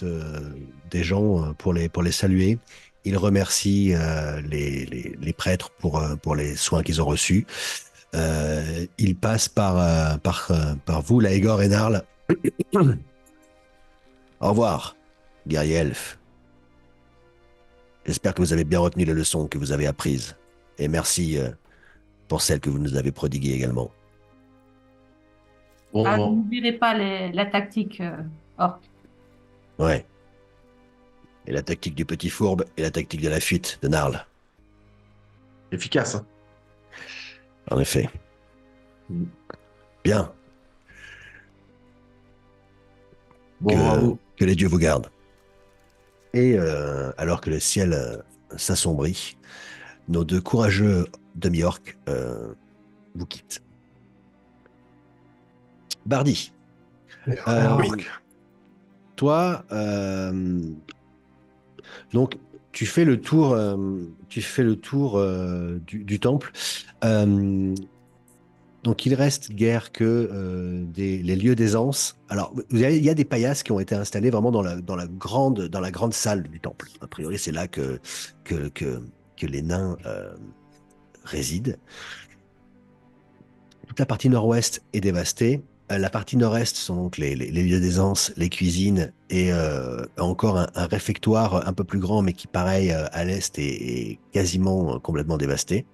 des gens pour les saluer. Ils remercient les prêtres pour les soins qu'ils ont reçus. Ils passent par vous, Laegor et Narl. Au revoir, guerrier elfe. J'espère que vous avez bien retenu les leçons que vous avez apprises. Et merci pour celles que vous nous avez prodiguées également. Bon, Ah, n'oublierez pas la tactique orc. Ouais. Et la tactique du petit fourbe et la tactique de la fuite de Narl. efficace. Hein. En effet. Mm. Bien. Bon, bravo. Que les dieux vous gardent. Et alors que le ciel s'assombrit, nos deux courageux demi-orques vous quittent. Bardi, Oui. toi, donc tu fais le tour, du temple. Donc il reste guère que les lieux d'aisance. Alors il y a des paillasses qui ont été installées vraiment dans la grande salle du temple. A priori c'est là que les nains résident. Toute la partie nord-ouest est dévastée. La partie nord-est sont donc les lieux d'aisance, les cuisines et encore un réfectoire un peu plus grand, mais qui, pareil, à l'est est quasiment complètement dévasté.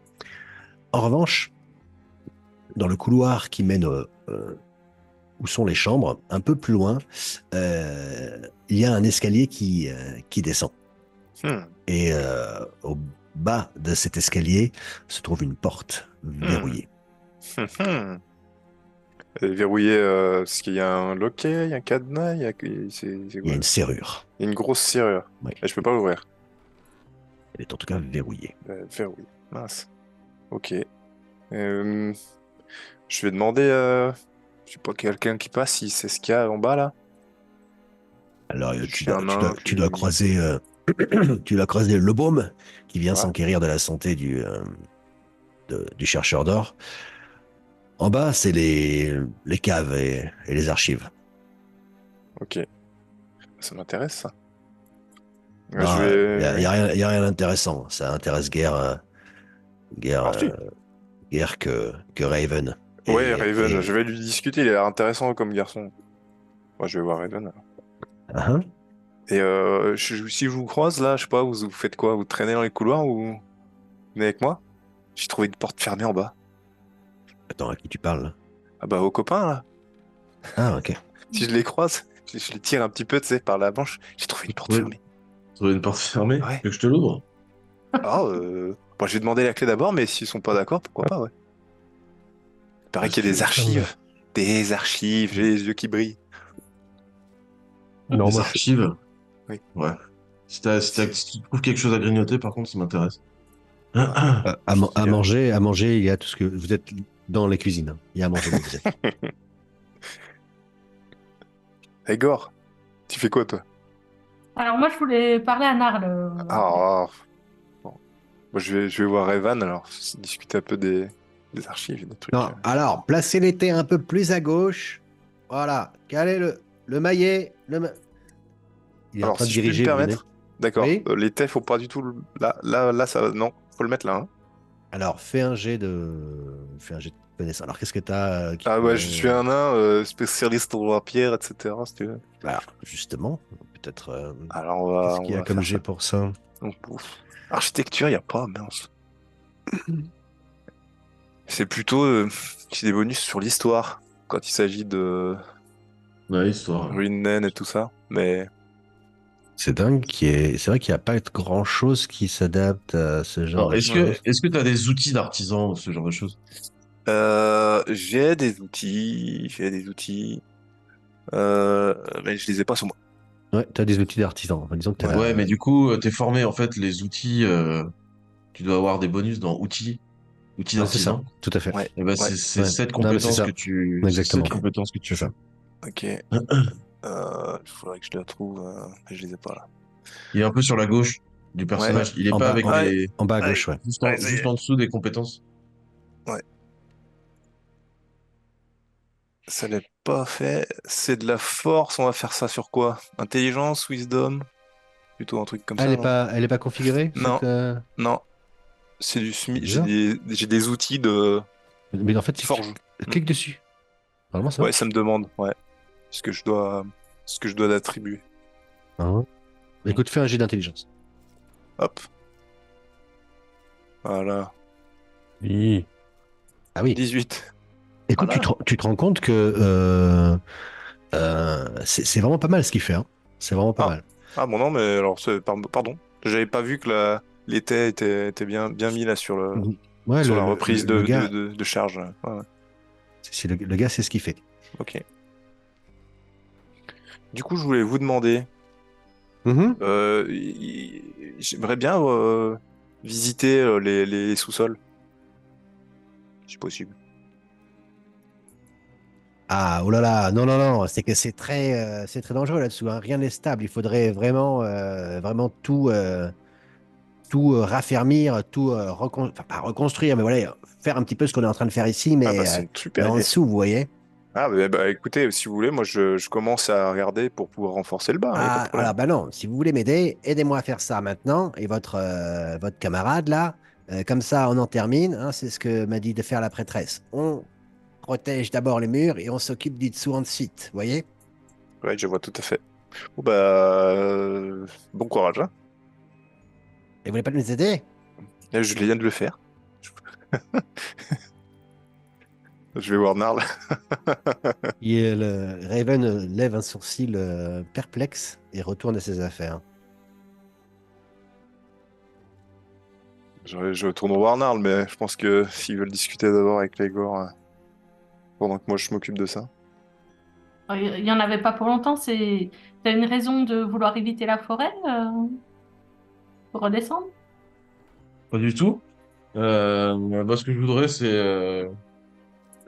En revanche, dans le couloir qui mène où sont les chambres, un peu plus loin, il y a un escalier qui descend. Et au bas de cet escalier se trouve une porte verrouillée. Verrouillé, parce qu'il y a un loquet, il y a un cadenas, c'est Il y a quoi? une serrure. Il y a une grosse serrure. Oui. Et je peux pas l'ouvrir. Elle est en tout cas verrouillée. Verrouillé. Mince. Ok. Je vais demander, je sais pas, quelqu'un qui passe, si c'est ce qu'il y a en bas là. Alors, Je suis un nain tu dois croiser, tu dois croiser le baume qui vient Ouais. s'enquérir de la santé du chercheur d'or. En bas, c'est les caves et les archives. Ok. Ça m'intéresse ça. Non, Je vais. y a rien d'intéressant. Ça intéresse guère, Ah, si. guère que Raven. Ouais, Raven, je vais lui discuter, il a l'air intéressant comme garçon. Moi, je vais voir Raven alors. Ah, hein. Et si je vous croise là, je sais pas, vous faites quoi? Vous traînez dans les couloirs ou vous venez avec moi? J'ai trouvé une porte fermée en bas. Attends, à qui tu parles là? Ah bah aux copains là. Ah, ok. Si je les croise, je les tire un petit peu, tu sais, par la manche. J'ai trouvé une porte Oui. fermée. Trouver une porte fermée. Ouais. Tu veux que je te l'ouvre? Ah, bon, je vais demander la clé d'abord, mais s'ils sont pas d'accord, pourquoi pas, ouais. Il paraît qu'il y a des archives. Des archives, j'ai les yeux qui brillent. Non, Des moi, archives. Oui. Ouais. Si tu trouves quelque chose à grignoter, par contre, ça m'intéresse. À manger, il y a tout ce que vous êtes dans les cuisines. Hein. Il y a à manger. Vous êtes. Igor, tu fais quoi, toi? Alors moi, je voulais parler à Narl. Ah, bon. Moi, je vais voir Evan, alors, discuter un peu des archives, des trucs. Non, alors, placez l'été un peu plus à gauche. Voilà, calez le maillet. Il est en Alors, train de si je puis me diriger, vous venez. permettre, d'accord. Oui. Les TEF, faut pas du tout. Là, ça. Non, faut le mettre là. Hein. Alors, fais un jet de connaissance. Alors, qu'est-ce que tu as qui Ah ouais, je suis pourrait. un nain spécialiste en la pierre, etc. Si tu veux. Bah, justement, peut-être. Alors, Qu'est-ce on qu'il y a va comme faire jet ça. pour ça? Donc, ouf. Architecture, il n'y a pas, mince. C'est plutôt j'ai des bonus sur l'histoire quand il s'agit de Ouais, histoire. ruines naines et tout ça. Mais C'est dingue. C'est vrai qu'il n'y a pas grand-chose qui s'adapte à ce genre Alors, de choses. est-ce que tu as des outils d'artisan ou ce genre de choses? j'ai des outils, mais je les ai pas sur moi. Ouais, tu as des outils d'artisan. Enfin, disons que tu as Ouais. Ouais, mais du coup, t'es formé, en fait, les outils, tu dois avoir des bonus dans outils Ouais, c'est ça, d'artisan. tout à fait. Ouais, Et ben, ouais, c'est Ouais. cette Non, mais c'est compétence ça. c'est cette Exactement. compétence que tu C'est ça. fais. ok. Il faudrait que je la trouve, mais je les ai pas là. Il est un peu sur la gauche du Ouais, Ouais, personnage. Il est en pas bas, avec allez, en bas à allez, gauche, ouais. allez, ça y juste est. en dessous des compétences. Ouais, ça n'est pas fait. C'est de la force, on va faire ça sur quoi? Intelligence, wisdom? Plutôt un truc comme Ah, ça, non? elle est pas configurée, Non, cette. non. C'est du C'est SMI. bizarre. J'ai des outils de Mais en fait, si tu forge. Hmm. cliques dessus, normalement ça Ouais, ça marche. me demande, ouais, ce que je dois attribuer. Hein. Écoute, fais un jet d'intelligence. Hop, voilà. Oui. Ah oui. 18. Écoute, Voilà. tu te rends compte que c'est vraiment pas mal ce qu'il fait. Hein. C'est vraiment pas Ah, mal. ah bon, non, mais alors, pardon. J'avais pas vu que l'été était bien mis là Ouais, sur la reprise le gars, de charge. Ouais, ouais. le gars, c'est ce qu'il fait. Ok. Du coup, je voulais vous demander, Mhm. j'aimerais bien visiter les sous-sols, si possible. Ah, oh là là, non, non, non, c'est que c'est très dangereux là-dessous. Hein. Rien n'est stable. Il faudrait vraiment tout raffermir, tout enfin, pas reconstruire, mais voilà, faire un petit peu ce qu'on est en train de faire ici, Ah bah c'est une mais super en idée. dessous, vous voyez. Ah bah, écoutez, si vous voulez, moi je commence à regarder pour pouvoir renforcer le bas, il n'y a pas de Ah, problème. alors, bah non, si vous voulez m'aider, aidez-moi à faire ça maintenant, et votre camarade là, comme ça on en termine, hein, c'est ce que m'a dit de faire la prêtresse. On protège d'abord les murs et on s'occupe du dessous ensuite, vous voyez? Ouais, je vois tout à fait. Bon bah bon courage, hein. Et vous voulez pas nous aider? Là, je viens de le faire. Je vais voir Narl. Raven lève un sourcil perplexe et retourne à ses affaires. Je retourne voir Narl, mais je pense que s'ils veulent discuter d'abord avec Légor, pendant que moi je m'occupe de ça. Il y en avait pas pour longtemps. T'as une raison de vouloir éviter la forêt pour redescendre? Pas du tout. Bah, ce que je voudrais, c'est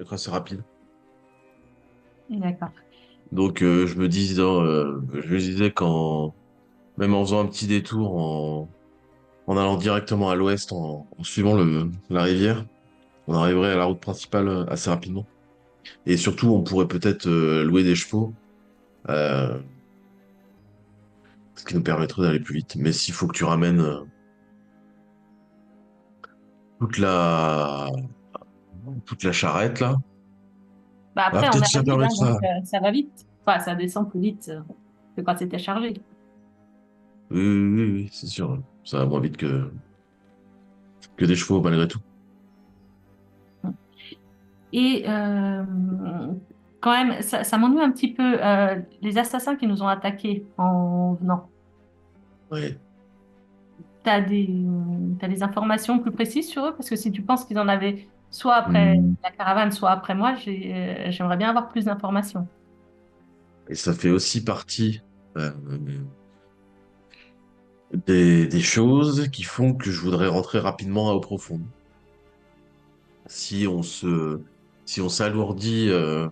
être assez rapide. D'accord. Donc, je me disais même en faisant un petit détour, en allant directement à l'ouest, en suivant la rivière, on arriverait à la route principale assez rapidement. Et surtout, on pourrait peut-être louer des chevaux, euh, ce qui nous permettrait d'aller plus vite. Mais s'il faut que tu ramènes toute la, toute la charrette, là, Bah ah, après, on peut-être est que ça rapide, hein, donc permettra. ça va vite. Enfin, ça descend plus vite que quand c'était chargé. Oui, oui, oui, oui, c'est sûr. Ça va moins vite que des chevaux, malgré tout. Et quand même, ça m'ennuie un petit peu les assassins qui nous ont attaqués en venant. Ouais. T'as des informations plus précises sur eux? Parce que si tu penses qu'ils en avaient soit après Hum. la caravane, soit après moi, j'aimerais bien avoir plus d'informations. Et ça fait aussi partie euh, des choses qui font que je voudrais rentrer rapidement à eau profonde. Si on se, si on s'alourdit de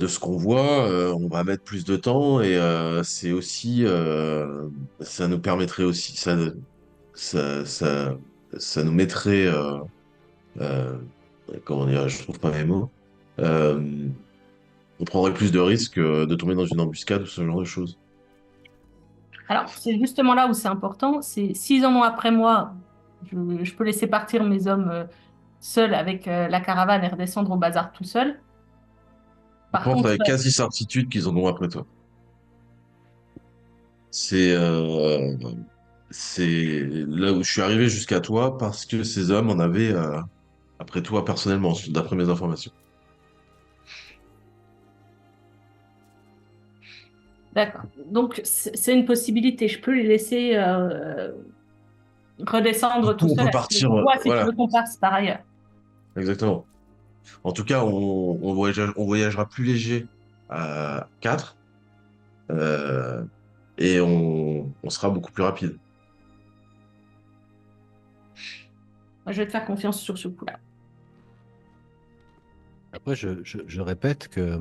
ce qu'on voit, on va mettre plus de temps et c'est aussi, ça nous permettrait aussi, ça, ça nous mettrait euh, comment dire, je trouve pas mes mots. Euh, on prendrait plus de risques de tomber dans une embuscade ou ce genre de choses. Alors, c'est justement là où c'est important. C'est s'ils en ont après moi, je peux laisser partir mes hommes seuls avec la caravane et redescendre au bazar tout seul. Je Par pense contre, avec quasi certitude qu'ils en ont après toi. C'est c'est là où je suis arrivé jusqu'à toi parce que ces hommes en avaient après toi personnellement, d'après mes informations. d'accord. Donc, c'est une possibilité. Je peux les laisser Du redescendre tout coup, on seuls peut avec partir, toi si tu voilà, veux qu'on passe par ailleurs. exactement. En tout cas, on voyagera plus léger à 4 et on sera beaucoup plus rapide. Moi, je vais te faire confiance sur ce coup-là. Après, je répète que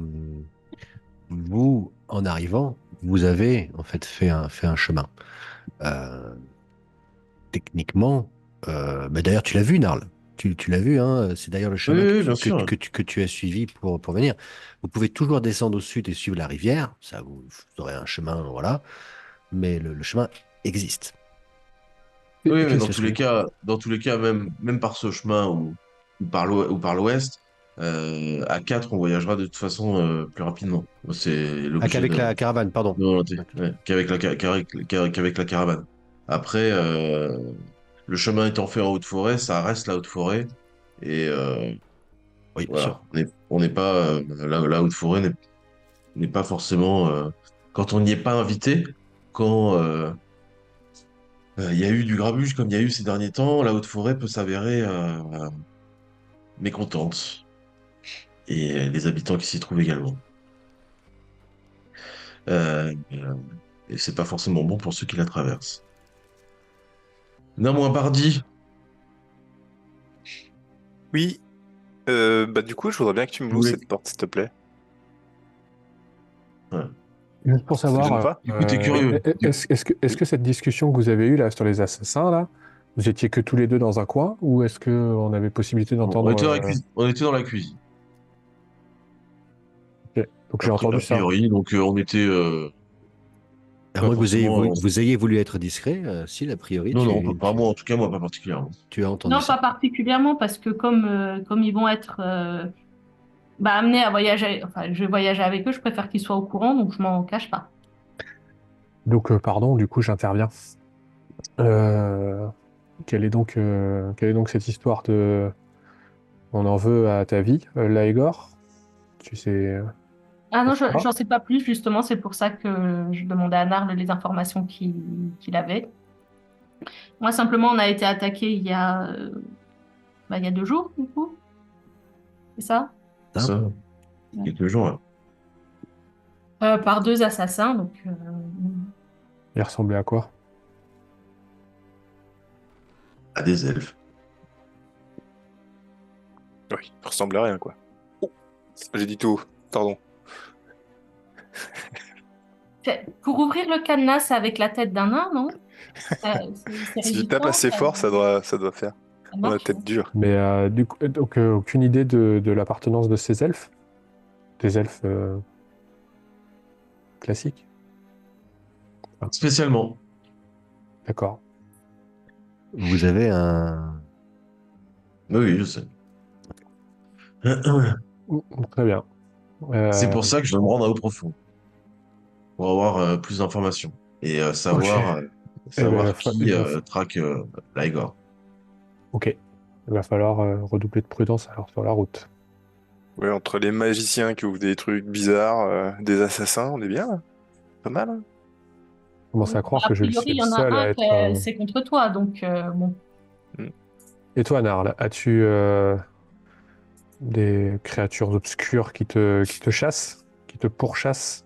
vous, en arrivant, vous avez en fait fait un chemin. Euh, techniquement, mais d'ailleurs, tu l'as vu, Narl. Tu l'as vu, hein, c'est d'ailleurs le Oui, chemin oui, oui, bien sûr. que tu as suivi pour venir. Vous pouvez toujours descendre au sud et suivre la rivière. Ça, vous aurez un chemin, voilà. Mais le chemin existe. Oui, mais C'est ce que... dans tous les cas, même par ce chemin ou par l'ouest, à 4 on voyagera de toute façon plus rapidement. C'est Ah, l'objet qu'avec la caravane, pardon. de volonté, Ok. ouais, qu'avec la caravane. Après, le chemin étant fait en haute forêt, ça reste la haute forêt. Et Oui, bien sûr. voilà, on n'est pas, la haute forêt n'est pas forcément, quand on n'y est pas invité, quand il y a eu du grabuge comme il y a eu ces derniers temps, la haute forêt peut s'avérer mécontente. Et les habitants qui s'y trouvent également. Et c'est pas forcément bon pour ceux qui la traversent. Néanmoins, Bardi, Oui, bah du coup, je voudrais bien que tu me je loues voulais. cette porte, s'il te plaît. Ouais. Juste pour Ça te gêne savoir, pas? Du coup, t'es Oui. curieux. est-ce que cette discussion que vous avez eue là sur les assassins là, vous étiez que tous les deux dans un coin ou est-ce que on avait possibilité On d'entendre était dans la cuisine. On était dans la cuisine. Ok. Donc j'ai A entendu ça. priori, donc on était À pas moins que forcément. vous ayez voulu être discret, si, a priori, Non, non, pas moi, en tout cas, moi, pas particulièrement. tu as entendu Non, pas ça. particulièrement, parce que comme ils vont être bah, amenés à voyager, enfin, je vais voyager avec eux, je préfère qu'ils soient au courant, donc je m'en cache pas. Donc pardon, du coup j'interviens. Euh, quelle est donc cette histoire de on en veut à ta vie, Laegor? Tu sais Ah non, pourquoi? j'en sais pas plus, justement, c'est pour ça que je demandais à Narl les informations qu'il avait. Moi, simplement, on a été attaqué bah, il y a 2 jours, du coup, c'est ça? Hein. Ça, Ouais. quelques jours, là. Par 2 assassins, donc Il ressemblait à quoi? À des elfes. Oui, il ressemble à rien, quoi. Oh, j'ai dit tout. Pardon. pour ouvrir le cadenas avec la tête d'un nain, non? C'est Si je tape résistant, assez fort, ça doit faire. ça On a marche. tête dure. Mais du coup, donc aucune idée de l'appartenance de ces elfes? Des elfes classiques? Ah, Spécialement. d'accord. Vous avez un... Oui, oui, je sais. Très bien. C'est Euh, pour ça que je dois me rendre à eau profond. Pour avoir plus d'informations. Et ok. Eh ben, savoir qui traque Laigor. ok. Il va falloir redoubler de prudence alors sur la route. Ouais, entre les magiciens qui ouvrent des trucs bizarres, des assassins, on est bien, là. Pas mal, hein. Je commence à croire A que je priori, suis il le y en a seul un à qui être. c'est contre toi, donc bon. Mm. Et toi, Narl, as-tu des créatures obscures qui te chassent, qui te pourchassent?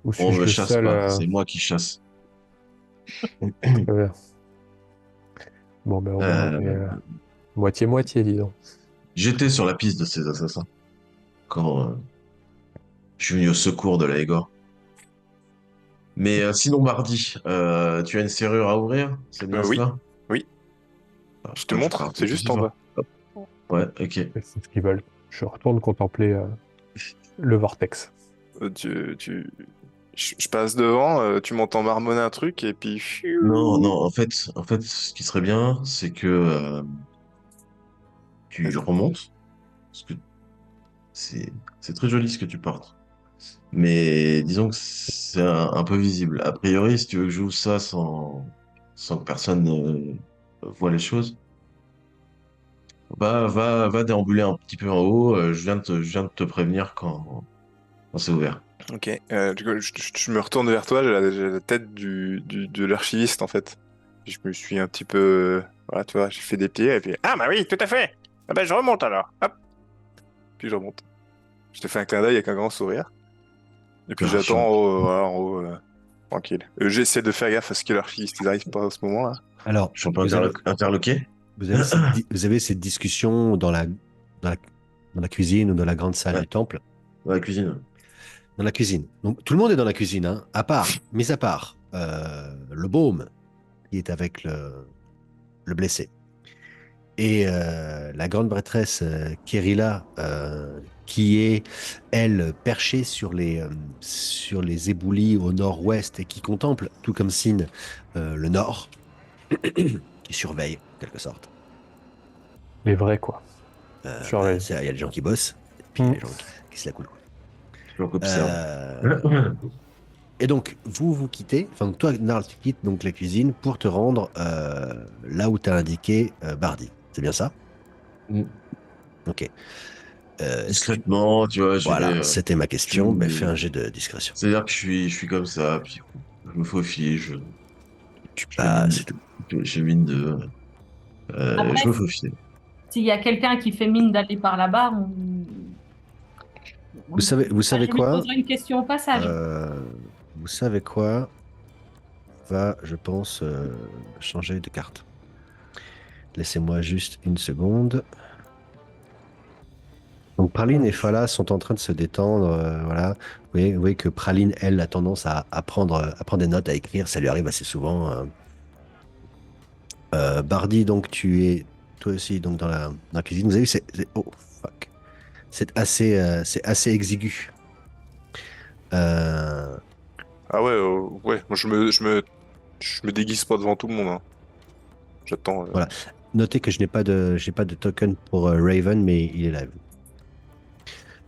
Ou On suis-je me le chasse seul pas, c'est moi qui chasse. euh, Bon, ben, on est Euh, moitié-moitié, disons. J'étais sur la piste de ces assassins quand je suis venu au secours de Laigor. Mais sinon, mardi, tu as une serrure à ouvrir? C'est bien Oui, cela? oui. Ah, Je te bah, je ferai montre, un peu c'est plus juste en effort. bas. Hop. Ouais, ok. Et c'est ce qu'ils veulent. Je retourne contempler le vortex. Je passe devant, tu m'entends marmonner un truc et puis. Non, non, en fait, ce qui serait bien, c'est que tu remontes, parce que c'est c'est très joli ce que tu portes. Mais disons que c'est un peu visible. A priori, si tu veux que je joue ça sans que personne voit les choses, va déambuler un petit peu en haut. Je viens de te prévenir quand c'est ouvert. Ok, du coup, je me retourne vers toi, j'ai la tête de l'archiviste en fait. Je me suis un petit peu. Voilà, tu vois, j'ai fait des pieds et puis. Ah, bah oui, tout à fait! Ah, bah je remonte alors! Hop! Puis je remonte. Je te fais un clin d'œil avec un grand sourire. Et puis Ah, j'attends en haut, voilà, en haut, tranquille. J'essaie de faire gaffe à ce que l'archiviste ils arrivent pas à ce moment-là. Alors, Je suis un peu vous avez, interloqué. vous avez cette discussion dans la, dans la cuisine ou dans la grande salle Ouais. du temple. Dans la cuisine. Dans la cuisine. Donc, tout le monde est dans la cuisine, hein, mis à part le baume qui est avec le blessé. Et la grande prêtresse Kérilla, qui est, elle, perchée sur les éboulis au nord-ouest et qui contemple, tout comme Sin, le nord, qui surveille, en quelque sorte. Les vrais, quoi. Surveille. Il y a des gens qui bossent, et puis il y a des gens qui se la coulent. Je observe. Et donc, vous quittez, enfin, toi, Narl, tu quittes donc la cuisine pour te rendre là où tu as indiqué Bardi. C'est bien ça? Ok. Discrètement, tu vois, je Voilà, vais. c'était ma question. Ben, fais un jet de discrétion. C'est-à-dire que je suis comme ça, puis je me faufile, Tu je fais passes, mine, c'est tout. je fais mine de. Après, Je me faufile. s'il y a quelqu'un qui fait mine d'aller par là-bas, Vous savez je lui quoi? poserai une question au passage. Vous savez quoi? Va, je pense, changer de carte. Laissez-moi juste une seconde. Donc Praline et Fala sont en train de se détendre. Voilà. Vous voyez que Praline, elle, a tendance à prendre des notes, à écrire. Ça lui arrive assez souvent. Bardi, donc tu es toi aussi donc dans la cuisine. Vous avez vu, oh fuck. C'est assez exigu. Euh, Ah ouais, ouais, moi je me déguise pas devant tout le monde, hein. J'attends. voilà. Notez que j'ai pas de token pour Raven, mais il est là.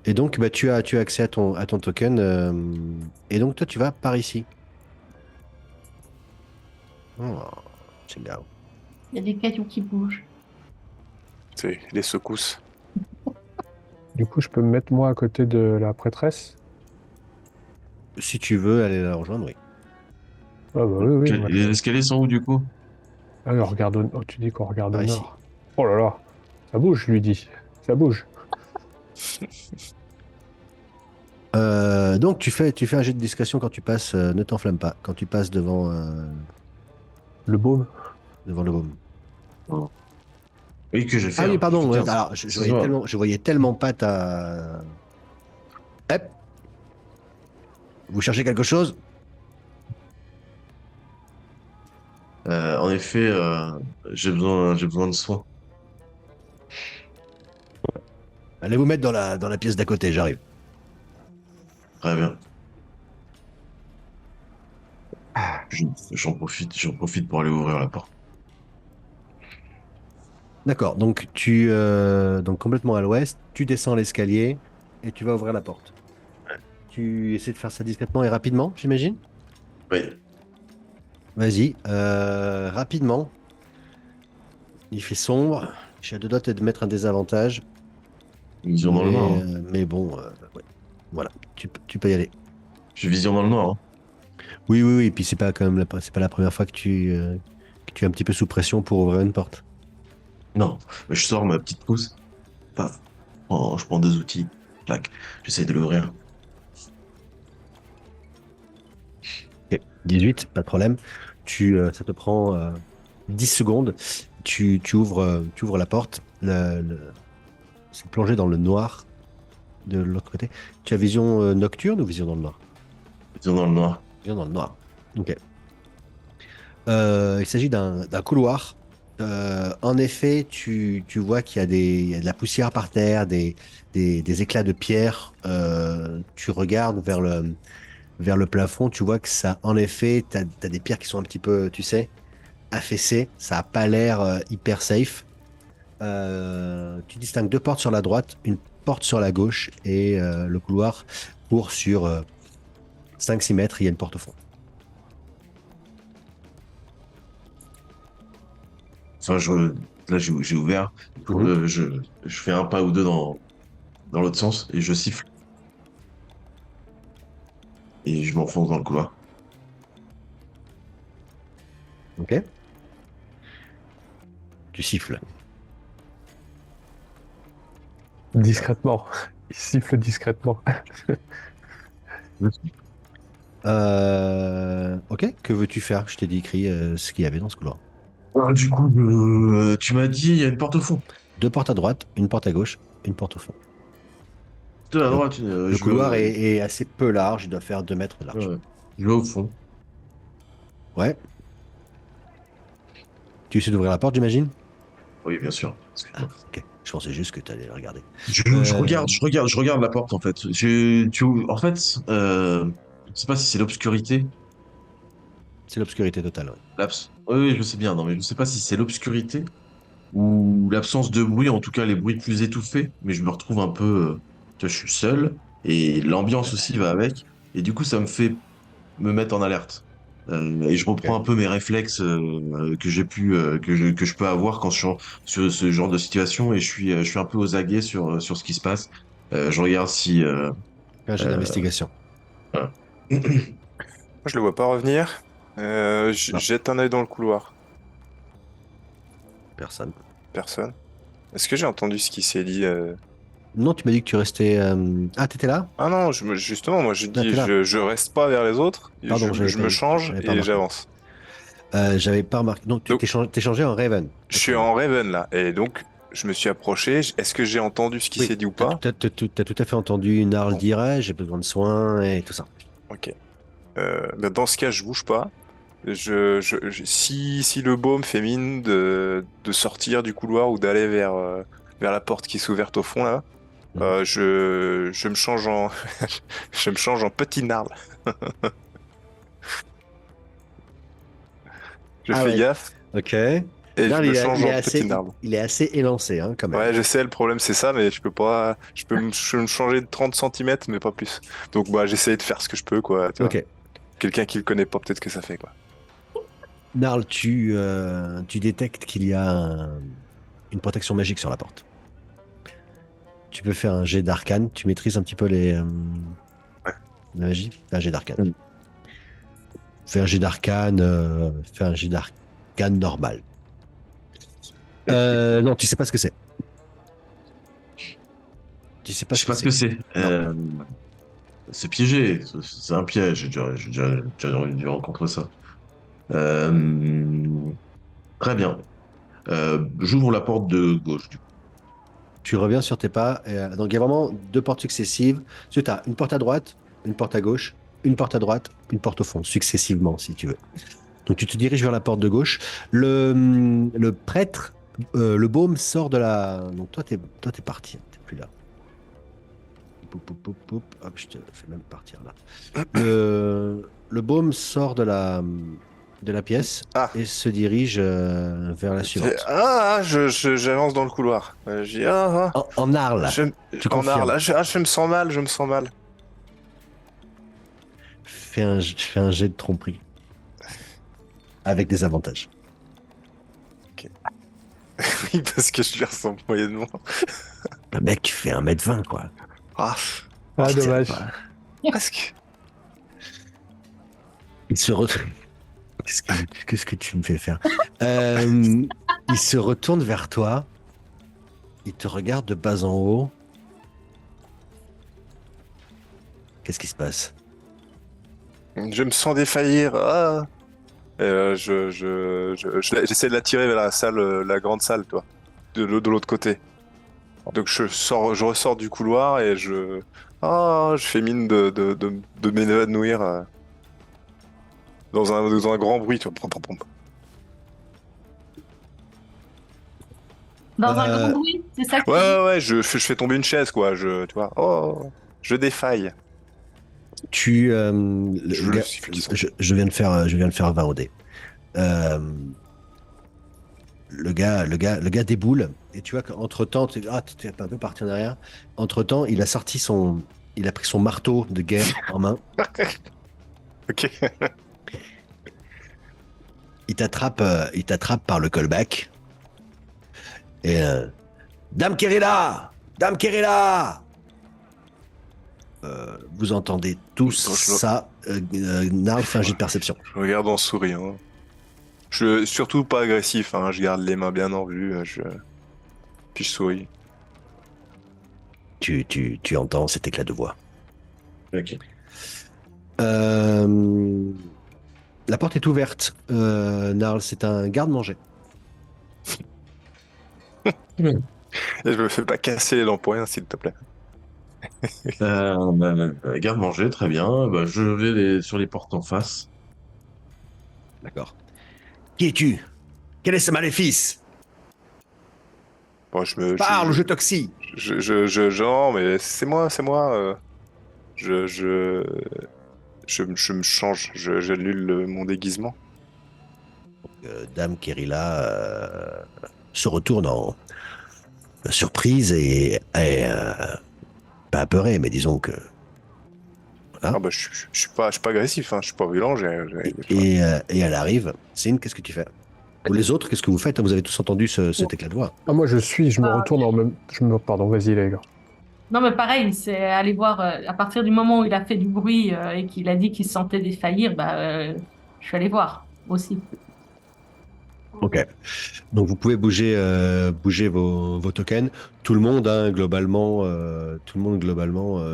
Et donc, bah, tu as accès à ton token. Et donc, toi, tu vas par ici. Oh, c'est là. Il y a des cailloux qui bougent. C'est les secousses. Du coup, je peux me mettre moi à côté de la prêtresse? Si tu veux aller la rejoindre, oui. Ah bah oui, oui. Les escaliers sont où du coup? Ah, on regarde oh, tu dis qu'on regarde au Par ici. nord. Oh là là, ça bouge, je lui dis. Ça bouge. Donc, tu fais un jet de discrétion quand tu passes. Ne t'enflamme pas. Quand tu passes Le baume. devant le baume. Oui, que j'ai fait. Ah oui, Hein. pardon. Putain, Alors, ça se voit. je voyais tellement pas ta. Hop. Vous cherchez quelque chose? En effet, j'ai besoin de soins. Allez vous mettre dans la pièce d'à côté, j'arrive. Très bien. J'en profite pour aller ouvrir la porte. D'accord. Donc, donc complètement à l'ouest, tu descends l'escalier et tu vas ouvrir la porte. Tu essaies de faire ça discrètement et rapidement, j'imagine? Oui. Vas-y, rapidement. Il fait sombre. Je suis à deux doigts de mettre un désavantage. Vision dans le noir. Hein. Mais bon, ouais. Voilà, tu peux y aller. Je suis vision dans le noir. Hein. Oui, oui, oui. Et puis c'est pas quand même c'est pas la première fois que tu es un petit peu sous pression pour ouvrir une porte. Non, mais je sors ma petite trousse. Paf. Je prends deux outils. Clac. J'essaie de l'ouvrir. Ok, 18, pas de problème. Ça te prend 10 secondes. Tu ouvres la porte. C'est plongé dans le noir de l'autre côté. Tu as vision nocturne ou vision dans le noir? Vision dans le noir. Vision dans le noir. Ok. Il s'agit d'un couloir En effet, tu vois qu'il y a il y a de la poussière par terre, des éclats de pierre. Tu regardes vers le plafond, tu vois que ça, en effet, t'as des pierres qui sont un petit peu, tu sais, affaissées. Ça a pas l'air hyper safe. Tu distingues deux portes sur la droite, une porte sur la gauche et le couloir court sur 5-6 mètres. Il y a une porte au fond. Enfin, là, j'ai ouvert. Mhm. Je fais un pas ou deux dans l'autre sens et je siffle. Et je m'enfonce dans le couloir. Ok. Tu siffles. Discrètement. Il siffle discrètement. Ok. Que veux-tu faire? Je t'ai décrit ce qu'il y avait dans ce couloir. Du coup, tu m'as dit, il y a une porte au fond. Deux portes à droite, une porte à gauche, une porte au fond. De la Le, droite, le couloir est assez peu large, il doit faire 2 mètres de large. je vais au fond. Ouais. Tu essaies d'ouvrir la porte, j'imagine? Oui, bien sûr. Ah, ok. Je pensais juste que tu allais regarder. Je regarde la porte en fait. En fait, je sais pas si c'est l'obscurité. C'est l'obscurité totale, ouais. Oui, oui, je sais bien. Non, mais je sais pas si c'est l'obscurité ou l'absence de bruit. En tout cas, les bruits plus étouffés. Mais je me retrouve un peu. Tu vois, je suis seul et l'ambiance aussi va avec. Et du coup, ça me fait me mettre en alerte. Et je reprends un Ok. peu mes réflexes que j'ai pu que je peux avoir quand je suis sur ce genre de situation et je suis un peu aux aguets sur ce qui se passe. Je regarde si Fais un jet euh, d'investigation. voilà. Moi, je le vois pas revenir. Je Non, jette un œil dans le couloir. personne. Personne. Est-ce que j'ai entendu ce qui s'est dit Non, tu m'as dit que tu restais. Ah, t'étais là? Ah non, justement, moi, je Ah, dis, t'es là. je reste pas vers les autres. Pardon, Je me change j'avais pas et remarqué. j'avance. J'avais pas remarqué. Donc, tu Donc, t'es changé en Raven. je Ok, suis ouais. en Raven là. Et donc, je me suis approché. Est-ce que j'ai entendu ce qui Oui, s'est dit ou pas? t'as tout à fait entendu Narl Bon, dire j'ai besoin de soins et tout ça. ok. Ben, dans ce cas, je bouge pas. Si le baume fait mine de sortir du couloir ou d'aller vers la porte qui s'est ouverte au fond là, Mhm. je me change en je me change en petit narl. Je Ah fais ouais, gaffe ok. et je Narl, me change en petit il, narl. il est assez élancé, hein, quand même. Ouais, je sais, le problème c'est ça, mais je peux pas. Je peux me changer de 30 centimètres, mais pas plus. Donc bah j'essaie de faire ce que je peux, quoi, tu vois. Ok. Quelqu'un qui le connaît pas, peut-être que ça fait, quoi. Narl, tu détectes qu'il y a une protection magique sur la porte. Tu peux faire un jet d'arcane. Tu maîtrises un petit peu la magie? Fais un jet d'arcane. Mm. Fais un jet d'arcane normal. Non, tu sais pas ce que c'est. Tu sais pas Je ce sais que pas ce que c'est. c'est. Non. C'est piégé. C'est un piège. J'ai déjà dû rencontrer ça. Euh, Très bien. J'ouvre la porte de gauche. Du coup. Tu reviens sur tes pas. Donc, il y a vraiment deux portes successives. Tu as une porte à droite, une porte à gauche, une porte à droite, une porte au fond, successivement, si tu veux. Donc, tu te diriges vers la porte de gauche. Le prêtre, le baume sort de la. Donc, toi, t'es parti. T'es plus là. Poup, poup, poup, poup. Hop, je te fais même partir là. Le baume sort de la pièce Ah, et se dirige vers la suivante. j'avance dans le couloir. Je dis En Arles, je, tu en art confirmes. là, je me sens mal, je me sens mal. Fais un jet de tromperie avec des avantages. Ok. Oui, parce que je lui ressemble moyennement. Le mec fait 1m20, quoi. Ah, Ah, Putain, dommage. quoi. presque. Il se retourne. Qu'est-ce que tu me fais faire? Euh, il se retourne vers toi. Il te regarde de bas en haut. Qu'est-ce qui se passe? Je me sens défaillir. Ah. J'essaie de l'attirer vers la salle, la grande salle, toi, de l'autre côté. Donc je ressors du couloir et je fais mine de m'évanouir dans un grand bruit, tu vois. Pom, pom, pom. Dans un grand Euh, bruit, c'est ça que Ouais, tu dis? ouais, ouais, je fais tomber une chaise, quoi. Tu vois, oh, je défaille. le Je le gars, siffle qui sont. je viens de faire 20 au dé. Euh, le gars déboule et tu vois qu'entre temps, t'es un peu parti en arrière. Entre temps, il a pris son marteau de guerre en main. Ok. Il t'attrape par le callback et Dame Kerila, Dame Kerila. Vous entendez tous Attends, ça. Narl fait un jet de perception. je regarde en souriant. Je surtout pas agressif, hein. Je garde les mains bien en vue. Puis je souris. Tu entends cet éclat de voix. Ok. Euh, la porte est ouverte. Narl, c'est un garde-manger. Et je me fais pas casser les dents pour rien, s'il te plaît. Garde-manger, très bien. Bah, je vais sur les portes en face. D'accord. Qui es-tu? Quel est ce maléfice? Bon, Parle ou je t'oxy. non, mais c'est moi, c'est moi. Je, je, je me change. J'annule mon déguisement. Dame Kerila se retourne en surprise et pas apeurée, mais disons que Ah voilà. bah, je suis pas agressif, hein. Je suis pas violent. Et elle arrive. Sin, qu'est-ce que tu fais? Ou les autres, qu'est-ce que vous faites? Vous avez tous entendu cet éclat de voix. Ah, moi, je me Ah, retourne en même. Pardon, vas-y, les gars. non, mais pareil, c'est aller voir, à partir du moment où il a fait du bruit et qu'il a dit qu'il se sentait défaillir, bah, je suis allée voir aussi. Ok. Donc vous pouvez bouger vos tokens. Tout le monde, hein, globalement,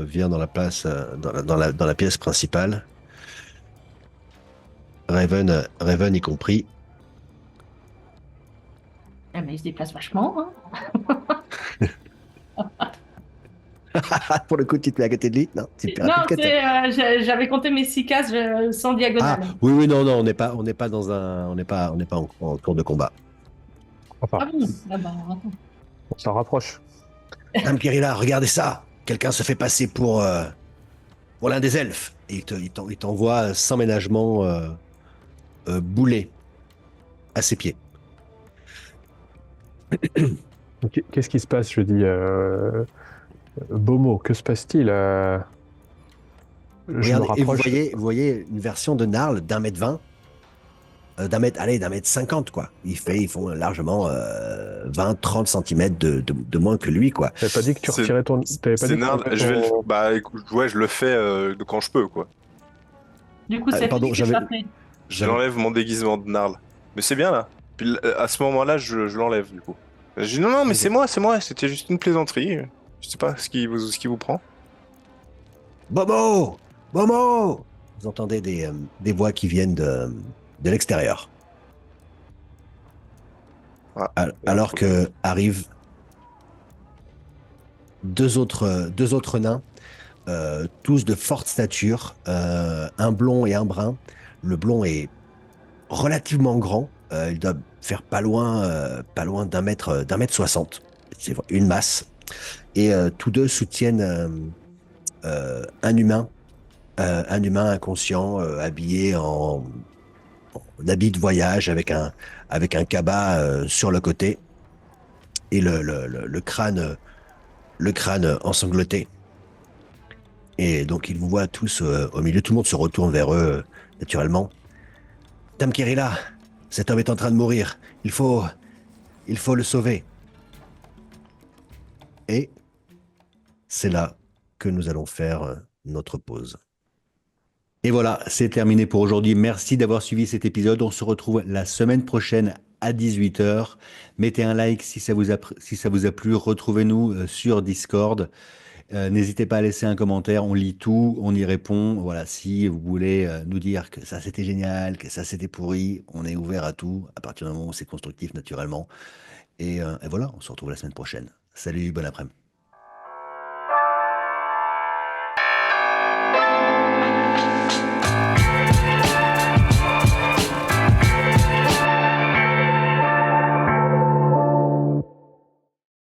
vient dans la place, dans la pièce principale. Raven y compris. Ah, mais il se déplace vachement, hein. Pour le coup, tu te mets à côté de lui? Non, c'est plus Non, rapide que toi. j'avais compté mes 6 cases sans Ah, diagonale. oui, oui, non, non, on n'est pas on n'est pas en cours de combat. Enfin, Ah bon? Ah bah, attends. on s'en rapproche. Dame Kirilla, regardez ça. Quelqu'un se fait passer pour l'un des elfes. Et il t'envoie sans ménagement bouler à ses pieds. Qu'est-ce qui se passe? Je dis, Bomo, que se passe-t-il? Je me Regardez, et rapproche. vous voyez une version de Narl d'1 m 20, d'un mètre 50, quoi. Ils font largement 20-30 cm de moins que lui, quoi. T'avais pas dit que tu C'est retirais ton. T'avais pas c'est dit que tu nerd. retirais Je vais ton. bah, écoute, ouais, je le fais quand je peux, quoi. Du coup, Ah, c'est pardon, fait, ça fait. j'avais, J'enlève mon déguisement de Narl. Mais c'est bien là. Puis à ce moment-là, je l'enlève du coup. Je dis non, non, mais ok. c'est moi, c'était juste une plaisanterie. Je sais pas ce qui vous prend. Bobo! Bobo! Vous entendez des voix qui viennent de l'extérieur. Ah, Alors que arrivent deux autres nains, tous de forte stature, un blond et un brun. Le blond est relativement grand. Il doit faire pas loin d'un mètre 60. C'est une masse. Et tous deux soutiennent un humain inconscient, habillé en habit de voyage avec un cabas sur le côté et le crâne ensanglanté. Et donc ils vous voient tous au milieu. Tout le monde se retourne vers eux naturellement. Dame Kirilla, cet homme est en train de mourir. Il faut le sauver. Et c'est là que nous allons faire notre pause. Et voilà, c'est terminé pour aujourd'hui. Merci d'avoir suivi cet épisode. On se retrouve la semaine prochaine à 18 h. Mettez un like si ça vous a plu. Retrouvez-nous sur Discord. N'hésitez pas à laisser un commentaire. On lit tout, on y répond. Voilà, si vous voulez nous dire que ça c'était génial, que ça c'était pourri, on est ouvert à tout à partir du moment où c'est constructif naturellement. Et voilà, on se retrouve la semaine prochaine. Salut, bon après-midi.